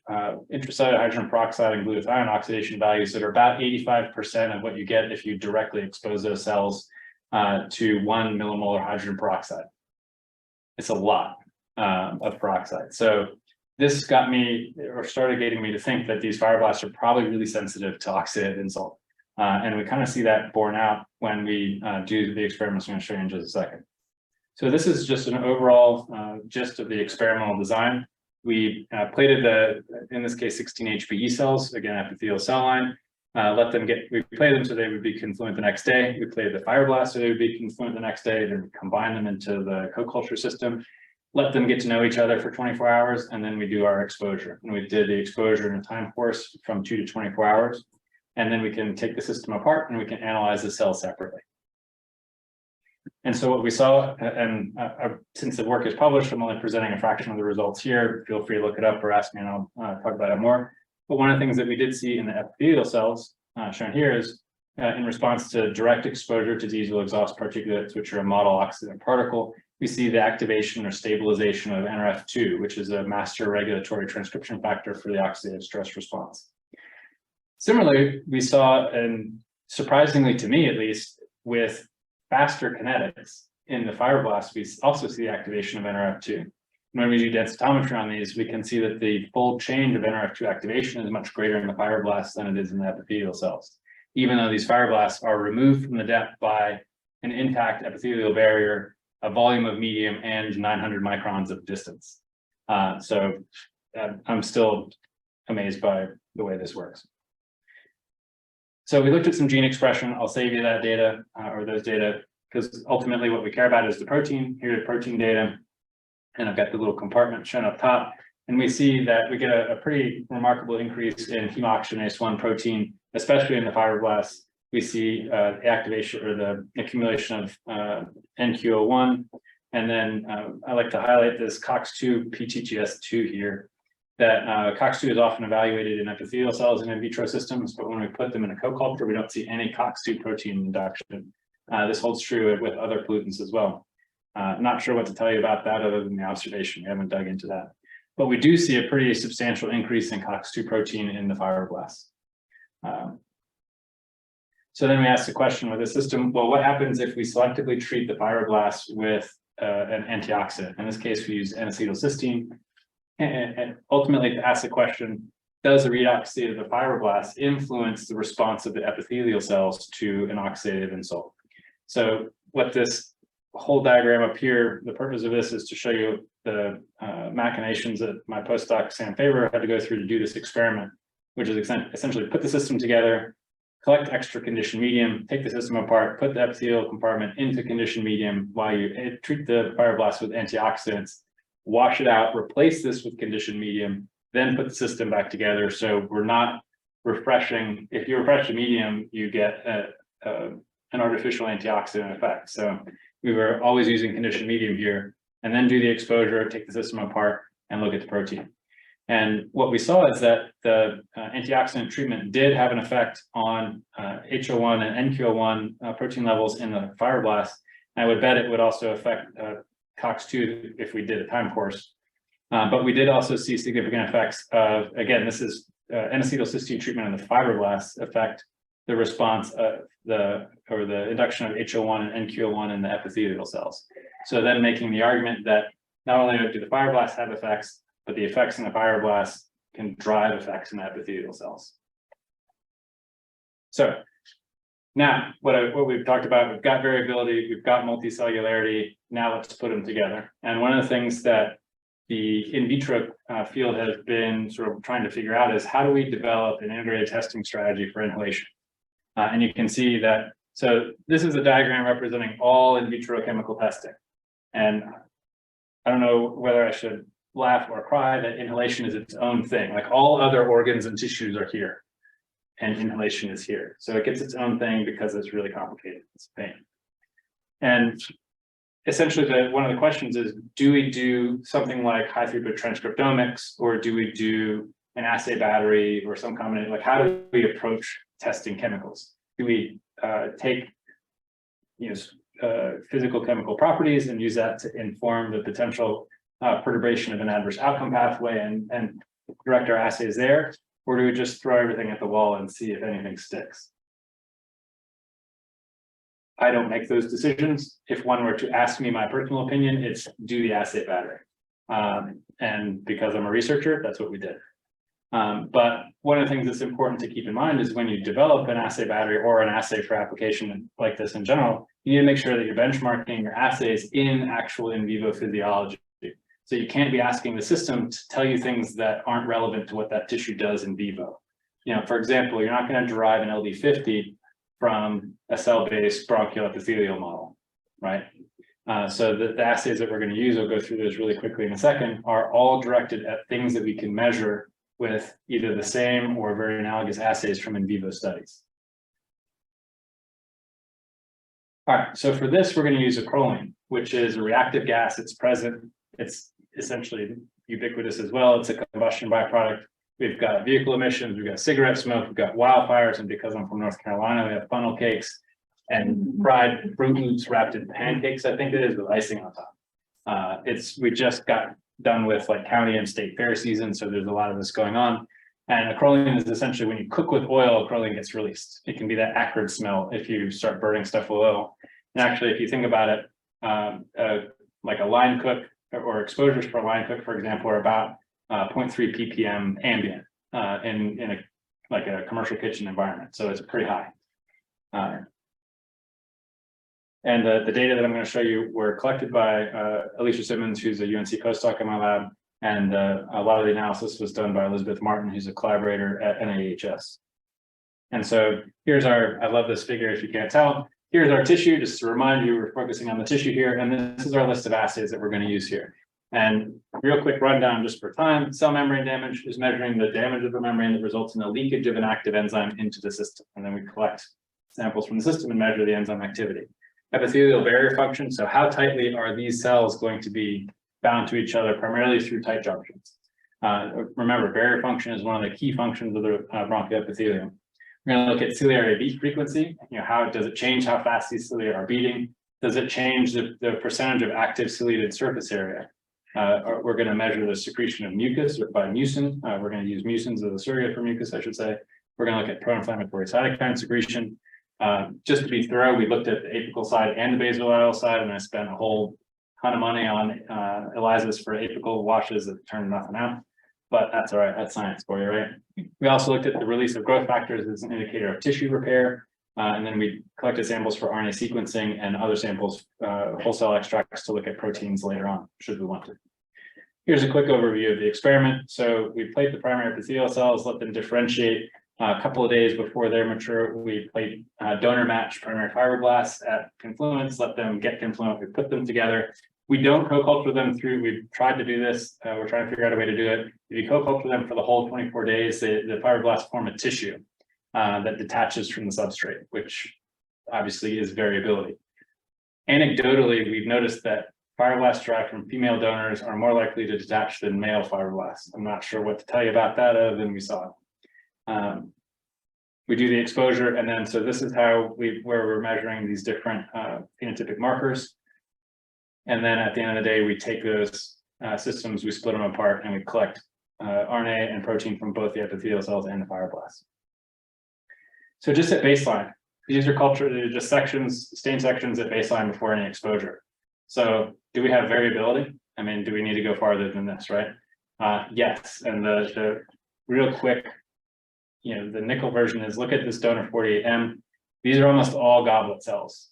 intracellular hydrogen peroxide and glutathione oxidation values that are about 85% of what you get if you directly expose those cells to 1 millimolar hydrogen peroxide. It's a lot of peroxide. So this got me, or started getting me to think that these fibroblasts are probably really sensitive to oxidative insult. And we kind of see that borne out when we do the experiments I'm going to show you in just a second. So this is just an overall gist of the experimental design. We plated in this case, 16 HBE cells, again, epithelial cell line. We plated them so they would be confluent the next day. We plated the fibroblasts so they would be confluent the next day, then combine them into the co-culture system, let them get to know each other for 24 hours, and then we do our exposure. And we did the exposure in a time course from 2 to 24 hours. And then we can take the system apart and we can analyze the cells separately. And so what we saw, and since the work is published, I'm only presenting a fraction of the results here. Feel free to look it up or ask me and I'll talk about it more. But one of the things that we did see in the epithelial cells shown here is in response to direct exposure to diesel exhaust particulates, which are a model oxidant particle, we see the activation or stabilization of NRF2, which is a master regulatory transcription factor for the oxidative stress response. Similarly, we saw, and surprisingly to me at least, with faster kinetics in the fibroblasts, we also see the activation of NRF2. When we do densitometry on these, we can see that the fold change of NRF2 activation is much greater in the fibroblasts than it is in the epithelial cells, even though these fibroblasts are removed from the depth by an intact epithelial barrier, a volume of medium, and 900 microns of distance. So I'm still amazed by the way this works. So we looked at some gene expression. I'll save you that data or those data, because ultimately what we care about is the protein. Here's protein data. And I've got the little compartment shown up top. And we see that we get a pretty remarkable increase in hemoxygenase 1 protein, especially in the fibroblasts. We see the activation or the accumulation of NQO1. And then I like to highlight this COX-2 PTGS2 here, that COX-2 is often evaluated in epithelial cells and in vitro systems, but when we put them in a co-culture, we don't see any COX-2 protein induction. This holds true with other pollutants as well. Not sure what to tell you about that other than the observation. We haven't dug into that. But we do see a pretty substantial increase in COX-2 protein in the fibroblasts. So then we ask the question with the system, well, what happens if we selectively treat the fibroblasts with an antioxidant? In this case, we use N-acetylcysteine. And ultimately to ask the question, does the redoxy of the fibroblasts influence the response of the epithelial cells to an oxidative insult? So what this whole diagram up here, the purpose of this is to show you the machinations that my postdoc Sam Faber had to go through to do this experiment, which is essentially put the system together, collect extra conditioned medium, take the system apart, put the epithelial compartment into conditioned medium while you treat the fibroblasts with antioxidants, wash it out, replace this with conditioned medium, then put the system back together. So we're not refreshing. If you refresh the medium, you get an artificial antioxidant effect. So we were always using conditioned medium here, and then do the exposure, take the system apart, and look at the protein. And what we saw is that the antioxidant treatment did have an effect on HO1 and NQO1 protein levels in the fibroblasts. And I would bet it would also affect COX-2 if we did a time course. But we did also see significant effects of, again, this is N-acetylcysteine treatment in the fibroblasts affect the response of the induction of HO1 and NQO1 in the epithelial cells. So then making the argument that not only do the fibroblasts have effects, but the effects in the fibroblasts can drive effects in the epithelial cells. So now what we've talked about, we've got variability, we've got multicellularity. Now let's put them together. And one of the things that the in vitro field has been sort of trying to figure out is how do we develop an integrated testing strategy for inhalation? And you can see that, so this is a diagram representing all in vitro chemical testing. And I don't know whether I should laugh or cry that inhalation is its own thing. Like all other organs and tissues are here, and inhalation is here. So it gets its own thing because it's really complicated. It's a pain. And essentially, one of the questions is, do we do something like high throughput transcriptomics, or do we do an assay battery or some combination? Like, how do we approach testing chemicals? Do we take physical chemical properties and use that to inform the potential perturbation of an adverse outcome pathway and direct our assays there? Or do we just throw everything at the wall and see if anything sticks? I don't make those decisions. If one were to ask me my personal opinion, it's do the assay battery. And because I'm a researcher, that's what we did. But one of the things that's important to keep in mind is when you develop an assay battery or an assay for application like this in general, you need to make sure that you're benchmarking your assays in actual in vivo physiology. So you can't be asking the system to tell you things that aren't relevant to what that tissue does in vivo. You know, for example, you're not going to derive an LD50 from a cell-based bronchial epithelial model, right? So the assays that we're going to use, I'll go through those really quickly in a second, are all directed at things that we can measure with either the same or very analogous assays from in vivo studies. All right, so for this, we're going to use acrolein, which is a reactive gas. It's present. It's essentially ubiquitous as well. It's a combustion byproduct. We've got vehicle emissions, we've got cigarette smoke, we've got wildfires, and because I'm from North Carolina, we have funnel cakes and fried Fruit Loops wrapped in pancakes, I think it is, with icing on top. We just got done with like county and state fair season, so there's a lot of this going on. And acrolein is essentially when you cook with oil, acrolein gets released. It can be that acrid smell if you start burning stuff with oil. And actually, if you think about it, like a line cook or exposures for a line cook, for example, are about 0.3 ppm ambient in a commercial kitchen environment. So it's pretty high. And the data that I'm going to show you were collected by Alicia Simmons, who's a UNC postdoc in my lab. And a lot of the analysis was done by Elizabeth Martin, who's a collaborator at NIEHS. And so here's I love this figure if you can't tell. Here's our tissue, just to remind you, we're focusing on the tissue here. And this is our list of assays that we're going to use here. And real quick rundown just for time, cell membrane damage is measuring the damage of the membrane that results in the leakage of an active enzyme into the system. And then we collect samples from the system and measure the enzyme activity. Epithelial barrier function, so how tightly are these cells going to be bound to each other, primarily through tight junctions. Remember, barrier function is one of the key functions of the bronchial epithelium. We're going to look at ciliary beat frequency. You know, how does it change how fast these cilia are beating? Does it change the percentage of active ciliated surface area? We're going to measure the secretion of mucus by mucin. We're going to use mucins as a surrogate for mucus, I should say. We're going to look at pro-inflammatory cytokine secretion. Just to be thorough, we looked at the apical side and the basal side, and I spent a whole ton of money on ELISAs for apical washes that turned nothing out. But that's all right, that's science for you, right? We also looked at the release of growth factors as an indicator of tissue repair. And then we collected samples for RNA sequencing and other samples, whole cell extracts to look at proteins later on, should we want to. Here's a quick overview of the experiment. So we plate the primary epithelial cells, let them differentiate. A couple of days before they're mature, we plate donor match primary fibroblasts at confluence, let them get confluent, we put them together. We don't co-culture them through, we've tried to do this, we're trying to figure out a way to do it. If you co-culture them for the whole 24 days, the fibroblasts form a tissue that detaches from the substrate, which obviously is variability. Anecdotally, we've noticed that fibroblasts derived from female donors are more likely to detach than male fibroblasts. I'm not sure what to tell you about that other than we saw it. We do the exposure, and then so this is how where we're measuring these different phenotypic markers. And then at the end of the day, we take those systems, we split them apart, and we collect RNA and protein from both the epithelial cells and the fibroblasts. So just at baseline, these are cultured just sections, stain sections at baseline before any exposure. So do we have variability? I mean, do we need to go farther than this, right? Yes, and the real quick, you know, the nickel version is look at this donor 48M. These are almost all goblet cells.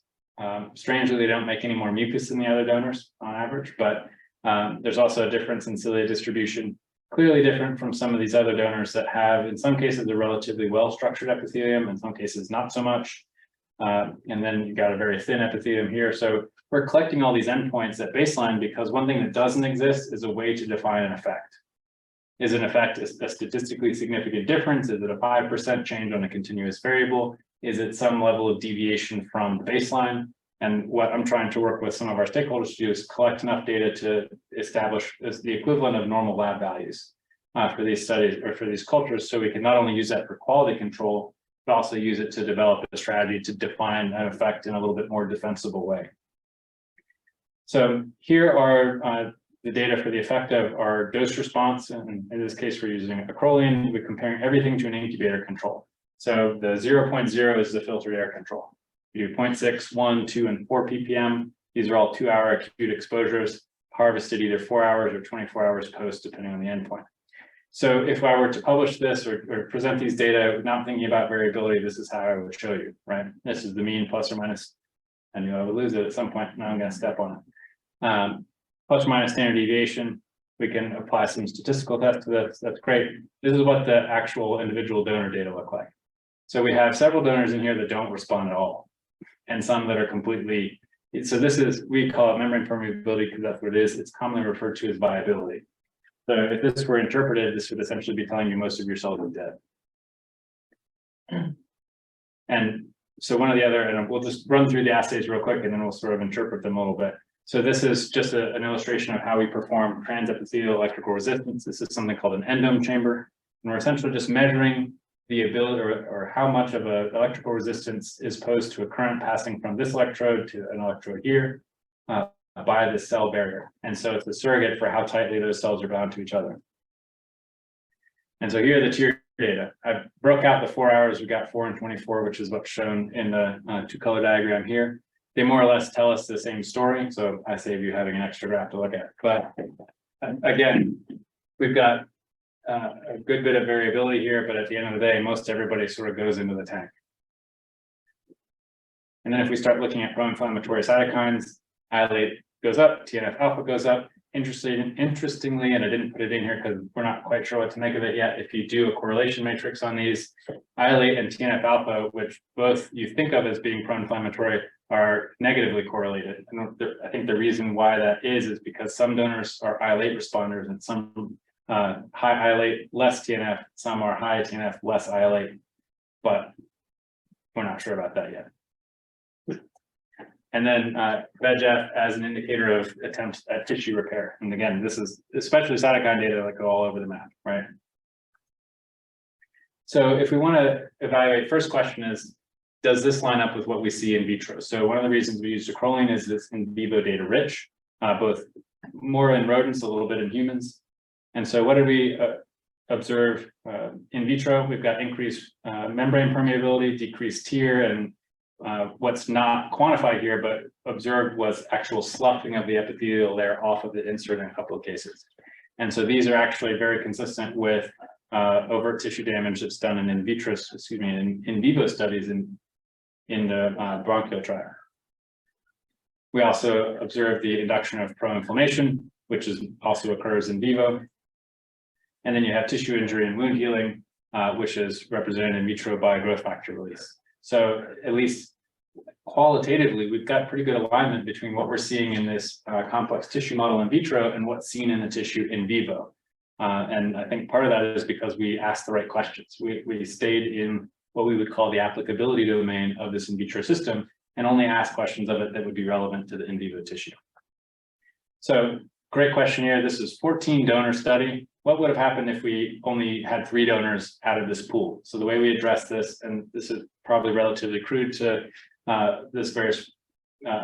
Strangely, they don't make any more mucus than the other donors on average, but there's also a difference in cilia distribution, clearly different from some of these other donors that have, in some cases, a relatively well-structured epithelium, in some cases, not so much. And then you've got a very thin epithelium here. So we're collecting all these endpoints at baseline because one thing that doesn't exist is a way to define an effect. Is an effect a statistically significant difference? Is it a 5% change on a continuous variable? Is it some level of deviation from the baseline? And what I'm trying to work with some of our stakeholders to do is collect enough data to establish as the equivalent of normal lab values for these studies or for these cultures, so we can not only use that for quality control, but also use it to develop a strategy to define an effect in a little bit more defensible way. So here are the data for the effect of our dose response, and in this case, we're using acrolein. We're comparing everything to an incubator control. So the 0.0 is the filtered air control. You do 0.6, 1, 2, and 4 ppm. These are all 2-hour acute exposures, harvested either 4 hours or 24 hours post, depending on the endpoint. So if I were to publish this or present these data, not thinking about variability, this is how I would show you, right? This is the mean plus or minus. I knew I would lose it at some point. Now I'm going to step on it. Plus or minus standard deviation. We can apply some statistical tests to this. That's great. This is what the actual individual donor data look like. So we have several donors in here that don't respond at all, and some that are completely. So this is, we call it membrane permeability because that's what it is. It's commonly referred to as viability. So if this were interpreted, this would essentially be telling you most of your cells are dead. And so one of the other, and we'll just run through the assays real quick and then we'll sort of interpret them a little bit. So this is just an illustration of how we perform trans-epithelial electrical resistance. This is something called an endome chamber. And we're essentially just measuring the ability or how much of an electrical resistance is posed to a current passing from this electrode to an electrode here by the cell barrier. And so it's a surrogate for how tightly those cells are bound to each other. And so here are the tier data. I broke out the 4 hours. We got 4 and 24, which is what's shown in the 2-color diagram here. They more or less tell us the same story. So I save you having an extra graph to look at. But again, we've got a good bit of variability here, but at the end of the day, most everybody sort of goes into the tank. And then if we start looking at pro-inflammatory cytokines, IL-8 goes up, TNF alpha goes up. Interestingly, and I didn't put it in here because we're not quite sure what to make of it yet. If you do a correlation matrix on these, IL-8 and TNF alpha, which both you think of as being pro-inflammatory, are negatively correlated. And I think the reason why that is because some donors are IL-8 responders and some high IL-8, less TNF, some are high TNF, less IL-8, but we're not sure about that yet. And then VEGF as an indicator of attempts at tissue repair. And again, this is especially cytokine data that go all over the map, right? So if we want to evaluate, first question is, does this line up with what we see in vitro? So one of the reasons we use acrolein is it's in vivo data rich, both more in rodents, a little bit in humans. And so what did we observe in vitro? We've got increased membrane permeability, decreased tear, and what's not quantified here, but observed was actual sloughing of the epithelial layer off of the insert in a couple of cases. And so these are actually very consistent with overt tissue damage that's done in in vivo studies in the bronchial tract. We also observed the induction of pro-inflammation, which also occurs in vivo. And then you have tissue injury and wound healing, which is represented in vitro by growth factor release. So at least qualitatively, we've got pretty good alignment between what we're seeing in this complex tissue model in vitro and what's seen in the tissue in vivo. And I think part of that is because we asked the right questions. We stayed in what we would call the applicability domain of this in vitro system and only asked questions of it that would be relevant to the in vivo tissue. So great question here. This is 14 donor study. What would have happened if we only had 3 donors out of this pool? So the way we address this, and this is probably relatively crude to this very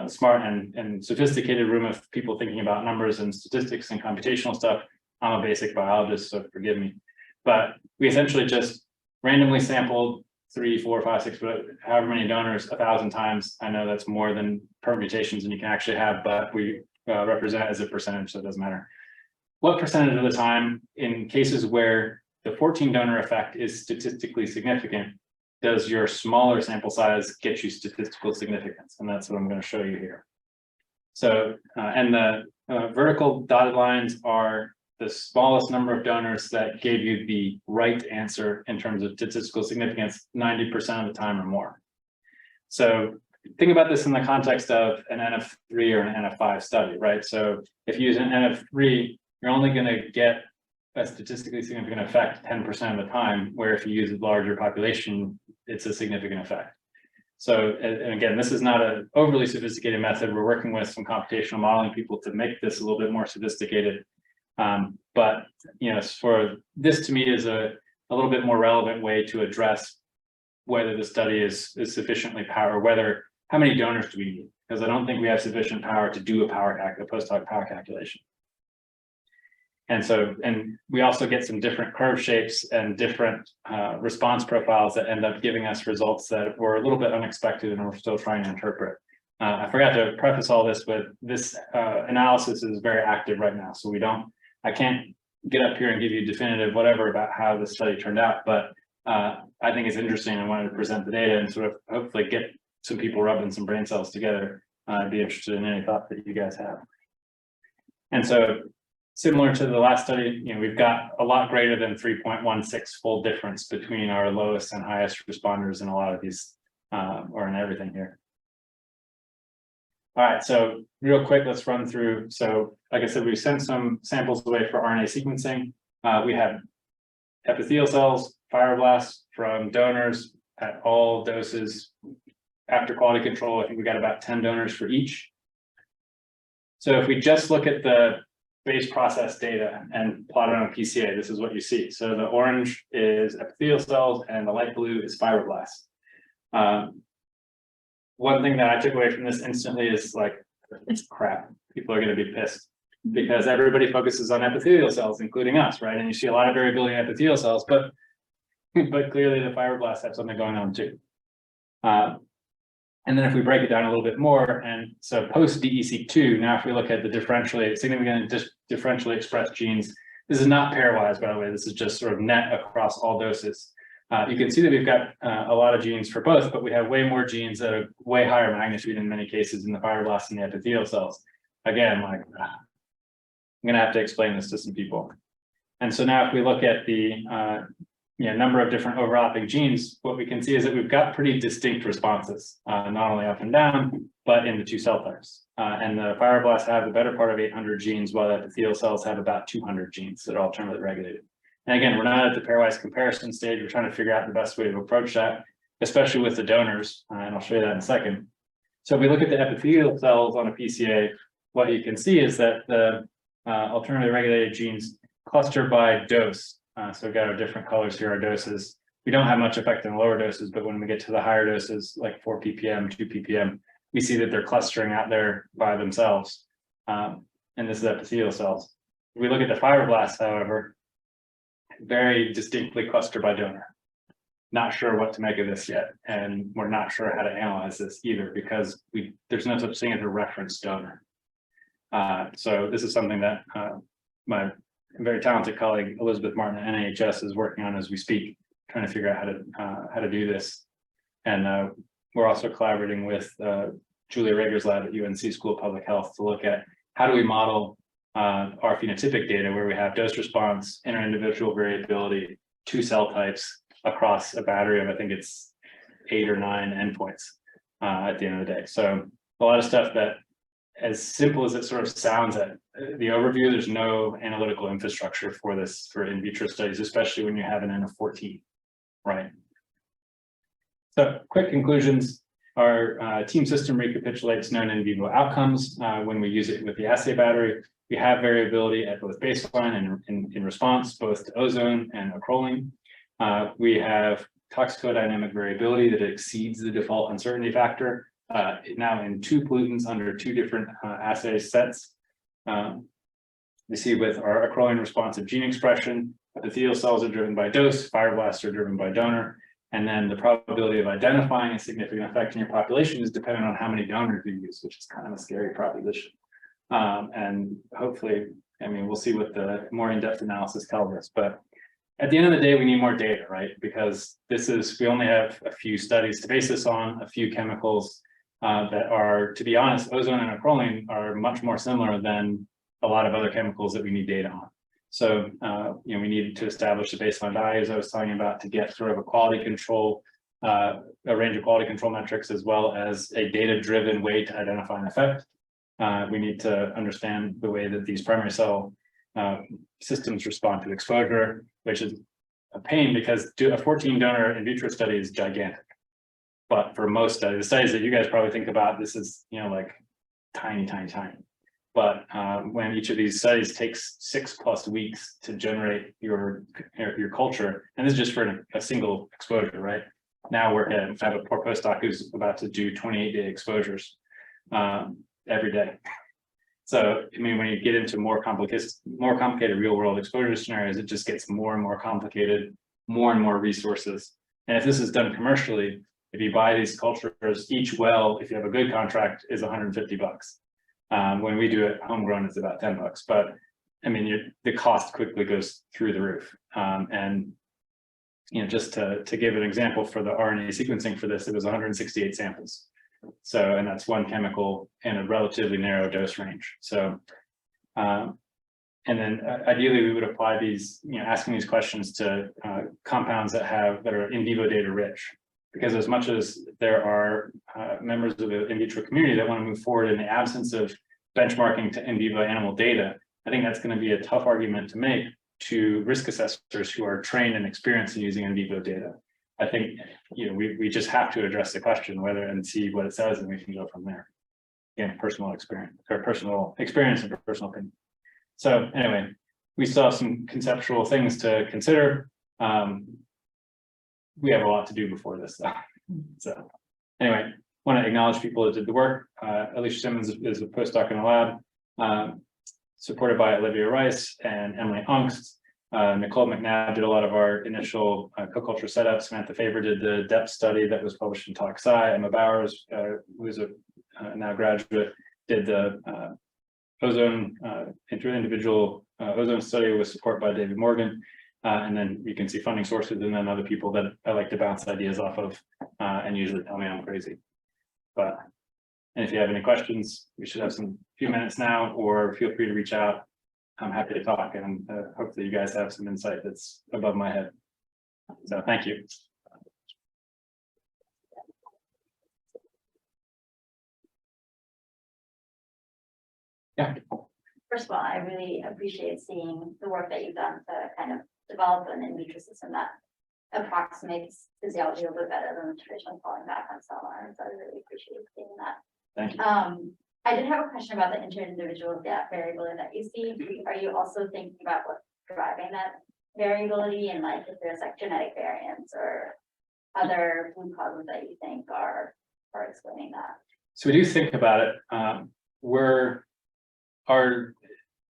smart and sophisticated room of people thinking about numbers and statistics and computational stuff. I'm a basic biologist, so forgive me. But we essentially just randomly sampled 3, 4, 5, 6, however many donors 1,000 times. I know that's more than permutations than you can actually have, but we represent it as a percentage, so it doesn't matter. What percentage of the time, in cases where the 14 donor effect is statistically significant, does your smaller sample size get you statistical significance? And that's what I'm going to show you here. So, and the vertical dotted lines are the smallest number of donors that gave you the right answer in terms of statistical significance 90% of the time or more. So think about this in the context of an N of 3 or an N of 5 study, right? So if you use an N of 3, you're only going to get a statistically significant effect 10% of the time, where if you use a larger population, it's a significant effect. So, and again, this is not an overly sophisticated method. We're working with some computational modeling people to make this a little bit more sophisticated. But, you know, for this to me is a little bit more relevant way to address whether the study is sufficiently powered, how many donors do we need? Because I don't think we have sufficient power to do a post hoc power calculation. And we also get some different curve shapes and different response profiles that end up giving us results that were a little bit unexpected and we're still trying to interpret. I forgot to preface all this, but this analysis is very active right now. So I can't get up here and give you definitive whatever about how the study turned out, but I think it's interesting. I wanted to present the data and sort of hopefully get some people rubbing some brain cells together. I'd be interested in any thoughts that you guys have. And so similar to the last study, we've got a lot greater than 3.16 fold difference between our lowest and highest responders in a lot of these, or in everything here. All right, so real quick, let's run through. So like I said, we sent some samples away for RNA sequencing. We have epithelial cells, fibroblasts from donors at all doses. After quality control, I think we got about 10 donors for each. So if we just look at the base process data and plot it on PCA, this is what you see. So the orange is epithelial cells and the light blue is fibroblasts. One thing that I took away from this instantly is like, it's crap. People are going to be pissed because everybody focuses on epithelial cells, including us, right? And you see a lot of variability in epithelial cells, but clearly the fibroblasts have something going on too. And then if we break it down a little bit more, and so post DEC2, now if we look at the significantly differentially expressed genes, this is not pairwise, by the way, this is just sort of net across all doses. You can see that we've got a lot of genes for both, but we have way more genes at a way higher magnitude in many cases in the fibroblasts and the epithelial cells. Again, like, I'm gonna have to explain this to some people. And so now if we look at the number of different overlapping genes, what we can see is that we've got pretty distinct responses, not only up and down, but in the two cell types. And the fibroblasts have the better part of 800 genes, while the epithelial cells have about 200 genes that are alternately regulated. And again, we're not at the pairwise comparison stage. We're trying to figure out the best way to approach that, especially with the donors. And I'll show you that in a second. So if we look at the epithelial cells on a PCA, what you can see is that the alternately regulated genes cluster by dose. So we've got our different colors here, our doses. We don't have much effect in lower doses, but when we get to the higher doses, like 4 ppm, 2 ppm, we see that they're clustering out there by themselves. And this is epithelial cells. If we look at the fibroblasts, however, very distinctly clustered by donor. Not sure what to make of this yet, and we're not sure how to analyze this either because there's no such thing as a reference donor. So this is something that my very talented colleague Elizabeth Martin at NIEHS is working on as we speak, trying to figure out how to do this. And we're also collaborating with Julia Rager's lab at UNC School of Public Health to look at how do we model our phenotypic data where we have dose response, inter-individual variability, 2 cell types across a battery of, I think it's 8 or 9 endpoints at the end of the day. So a lot of stuff that, as simple as it sort of sounds at the overview, there's no analytical infrastructure for this for in vitro studies, especially when you have an N of 14, right? So quick conclusions. Our team system recapitulates known in vivo outcomes when we use it with the assay battery. We have variability at both baseline and in response, both to ozone and acrolein. We have toxicodynamic variability that exceeds the default uncertainty factor, now in 2 pollutants under 2 different assay sets. We see with our acrolein responsive gene expression, epithelial cells are driven by dose, fibroblasts are driven by donor, and then the probability of identifying a significant effect in your population is dependent on how many donors you use, which is kind of a scary proposition. And hopefully, I mean, we'll see what the more in-depth analysis tells us, but at the end of the day, we need more data, right? Because we only have a few studies to base this on, a few chemicals that are, to be honest, ozone and acrolein are much more similar than a lot of other chemicals that we need data on. So, we needed to establish the baseline values I was talking about to get sort of a quality control, a range of quality control metrics, as well as a data-driven way to identify an effect. We need to understand the way that these primary cell systems respond to exposure, which is a pain because a 14 donor in vitro study is gigantic. But for most studies, the studies that you guys probably think about, this is, like tiny, tiny, tiny. But when each of these studies takes 6+ weeks to generate your culture, and this is just for a single exposure, right? Now I have a poor postdoc who's about to do 28-day exposures every day. So, I mean, when you get into more complicated real world exposure scenarios, it just gets more and more complicated, more and more resources. And if this is done commercially, if you buy these cultures, each well, if you have a good contract, is $150. When we do it homegrown, it's about $10. But I mean, the cost quickly goes through the roof. And just to give an example for the RNA sequencing for this, it was 168 samples. So, and that's one chemical in a relatively narrow dose range. So, and then ideally we would apply these, asking these questions to compounds that are in vivo data rich, because as much as there are members of the in vitro community that want to move forward in the absence of benchmarking to in vivo animal data, I think that's going to be a tough argument to make to risk assessors who are trained and experienced in using in vivo data. I think, we just have to address the question and see what it says, and we can go from there. Again, personal experience and personal opinion. So anyway, we still have some conceptual things to consider. We have a lot to do before this, though. So anyway, want to acknowledge people that did the work. Alicia Simmons is a postdoc in the lab, supported by Olivia Rice and Emily Ungst. Nicole McNabb did a lot of our initial co-culture setup. Samantha Faber did the depth study that was published in Toxicology. Emma Bowers, who is a now graduate, did the ozone individual ozone study with support by David Morgan. And then you can see funding sources and then other people that I like to bounce ideas off of and usually tell me I'm crazy. And if you have any questions, we should have few minutes now, or feel free to reach out. I'm happy to talk, and hopefully you guys have some insight that's above my head. So thank you. Yeah. First of all, I really appreciate seeing the work that you've done to kind of develop an in vitro system that approximates physiology a little bit better than the traditional falling back on cell lines. I really appreciate seeing that. Thank you. I did have a question about the inter-individual variability that you see. Are you also thinking about what's driving that variability, and like if there's like genetic variants or other root causes that you think are explaining that? So we do think about it.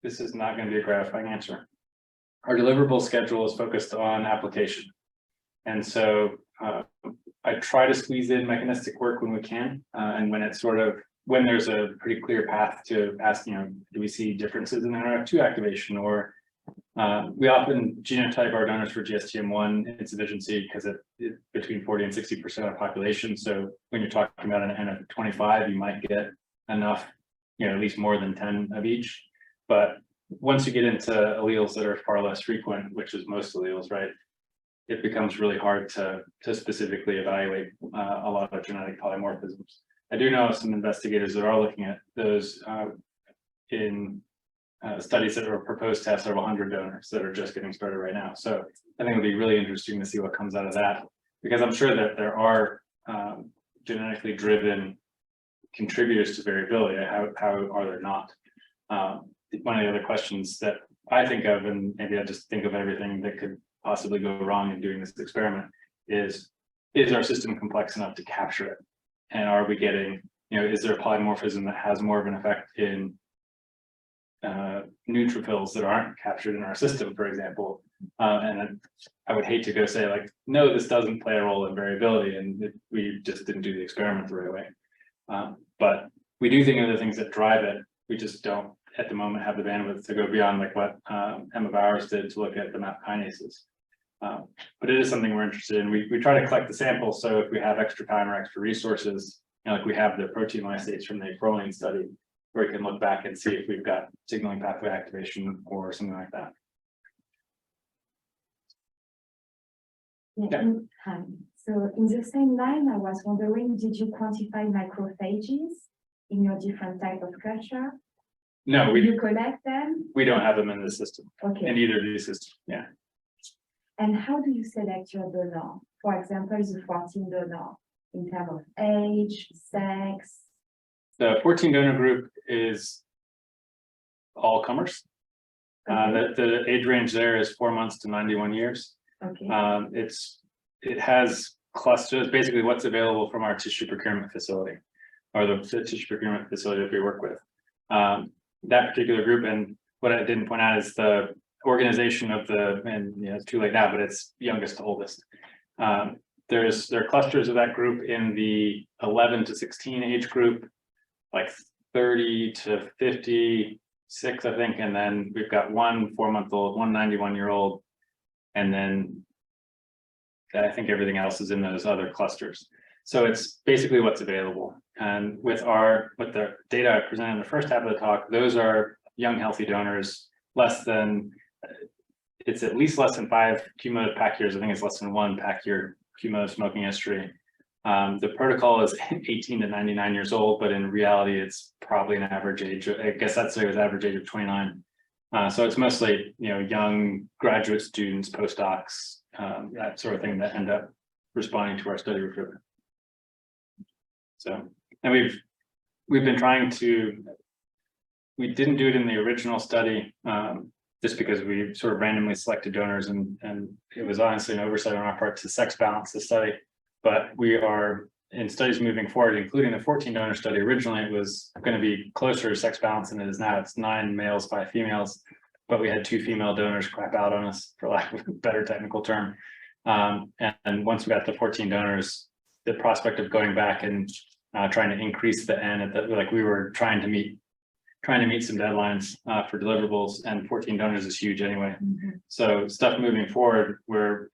This is not going to be a gratifying answer. Our deliverable schedule is focused on application. And so I try to squeeze in mechanistic work when we can. And when there's a pretty clear path to ask, do we see differences in NRF2 activation, or we often genotype our donors for GSTM1 insufficiency because it between 40 and 60% of population. So when you're talking about an N of 25, you might get enough, at least more than 10 of each. But once you get into alleles that are far less frequent, which is most alleles, right, it becomes really hard to specifically evaluate a lot of genetic polymorphisms. I do know some investigators that are looking at those in studies that are proposed to have several hundred donors that are just getting started right now. So I think it'll be really interesting to see what comes out of that, because I'm sure that there are genetically driven contributors to variability. How are there not? One of the other questions that I think of, and maybe I just think of everything that could possibly go wrong in doing this experiment, is our system complex enough to capture it? And are we getting, is there a polymorphism that has more of an effect in neutrophils that aren't captured in our system, for example? And I would hate to go say like, no, this doesn't play a role in variability, and we just didn't do the experiment the right way. But we do think of the things that drive it. We just don't, at the moment, have the bandwidth to go beyond like what Emma Bowers did to look at the MAP kinases. But it is something we're interested in. We try to collect the sample, so if we have extra time or extra resources, like we have the protein lysates from the proline study, where we can look back and see if we've got signaling pathway activation or something like that. Yeah. So in the same line, I was wondering, did you quantify macrophages in your different type of culture? No, you collect them? We don't have them in the system. Okay. In either of these systems, yeah. And how do you select your donor? For example, the 14 donor, in terms of age, sex? The 14 donor group is all comers. Okay. The age range there is 4 months to 91 years. Okay. It has clusters, basically what's available from our tissue procurement facility, or the tissue procurement facility that we work with. that particular group. And what I didn't point out is the organization of and it's too late now, but it's youngest to oldest. There are clusters of that group in the 11 to 16 age group, like 30 to 56, I think. And then we've got 1 4-month-old, 1 91-year-old, and then I think everything else is in those other clusters. So it's basically what's available. And with the data I presented in the first half of the talk, those are young, healthy donors, it's at least less than 5 cumulative pack years. I think it's less than 1 pack year cumulative smoking history. The protocol is 18 to 99 years old, but in reality, it's probably an average age. I guess that's the average age of 29. So it's mostly, young graduate students, postdocs, that sort of thing that end up responding to our study recruitment. So, and we've been trying to, we didn't do it in the original study, just because we sort of randomly selected donors, and it was honestly an oversight on our part to sex balance the study. But we are in studies moving forward, including the 14 donor study. Originally, it was going to be closer to sex balance than it is now. It's 9 males, 5 females, but we had 2 female donors crap out on us, for lack of a better technical term. And once we got to 14 donors, the prospect of going back and trying to increase the N, we were trying to meet some deadlines for deliverables, and 14 donors is huge anyway. So stuff moving forward, we're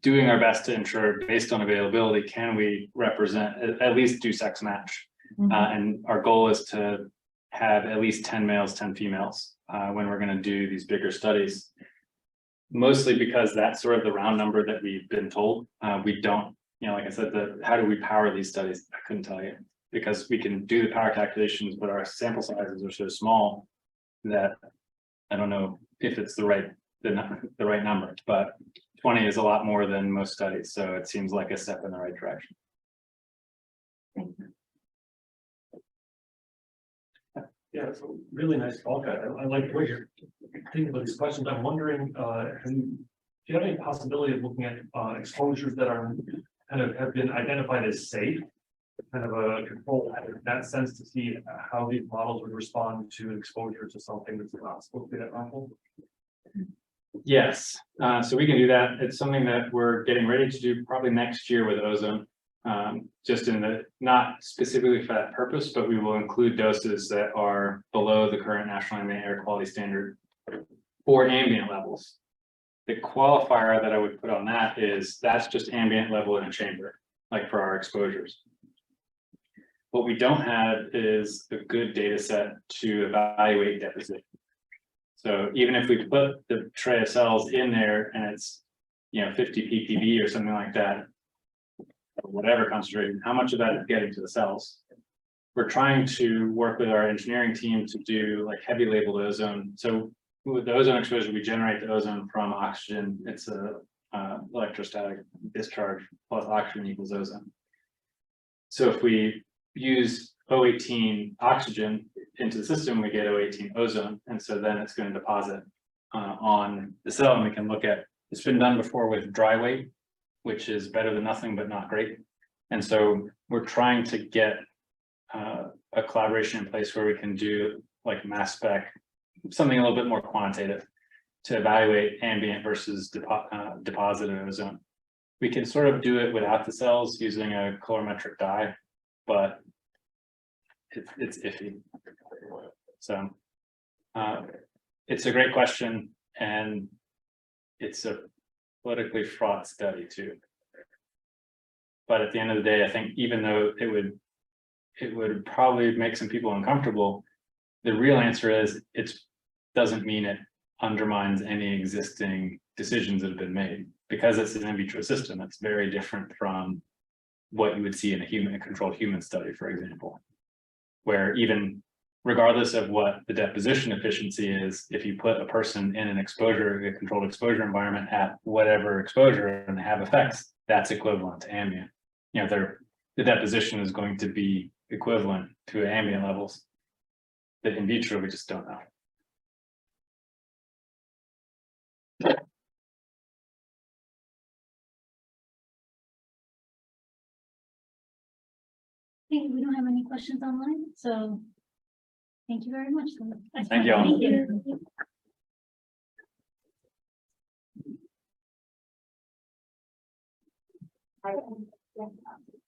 doing our best to ensure, based on availability, can we represent, at least do sex match. And our goal is to have at least 10 males, 10 females when we're going to do these bigger studies. Mostly because that's sort of the round number that we've been told. We don't, like I said, how do we power these studies? I couldn't tell you, because we can do the power calculations, but our sample sizes are so small that I don't know if it's the right number, but 20 is a lot more than most studies. So it seems like a step in the right direction. Thank you. Yeah, it's a really nice talk. I like the way you're thinking about these questions. I'm wondering, do you have any possibility of looking at exposures that are have been identified as safe, kind of a control in that sense, to see how these models would respond to exposure to something that's not supposed to be that harmful? Yes, so we can do that. It's something that we're getting ready to do probably next year with ozone. Just not specifically for that purpose, but we will include doses that are below the current national ambient air quality standard for ambient levels. The qualifier that I would put on that is that's just ambient level in a chamber, like for our exposures. What we don't have is a good data set to evaluate deposition. So even if we put the tray of cells in there and it's 50 ppb or something like that, or whatever concentration, how much of that is getting to the cells? We're trying to work with our engineering team to do like heavy labeled ozone. So with the ozone exposure, we generate the ozone from oxygen. It's a electrostatic discharge plus oxygen equals ozone. So if we use O18 oxygen into the system, we get O18 ozone, and so then it's going to deposit on the cell, and we can look at. It's been done before with dry weight, which is better than nothing but not great. And so we're trying to get a collaboration in place where we can do like mass spec, something a little bit more quantitative, to evaluate ambient versus deposited ozone. We can sort of do it without the cells using a colorimetric dye, but it's iffy. So it's a great question, and it's a politically fraught study too. But at the end of the day, I think even though it would probably make some people uncomfortable, the real answer is it doesn't mean it undermines any existing decisions that have been made, because it's an in vitro system. It's very different from what you would see in a controlled human study, for example, where even regardless of what the deposition efficiency is, if you put a person in a controlled exposure environment at whatever exposure and they have effects, that's equivalent to ambient. The deposition is going to be equivalent to ambient levels. But in vitro, we just don't know. Okay, we don't have any questions online, so Thank you very much. Thank you all. Thank you. I-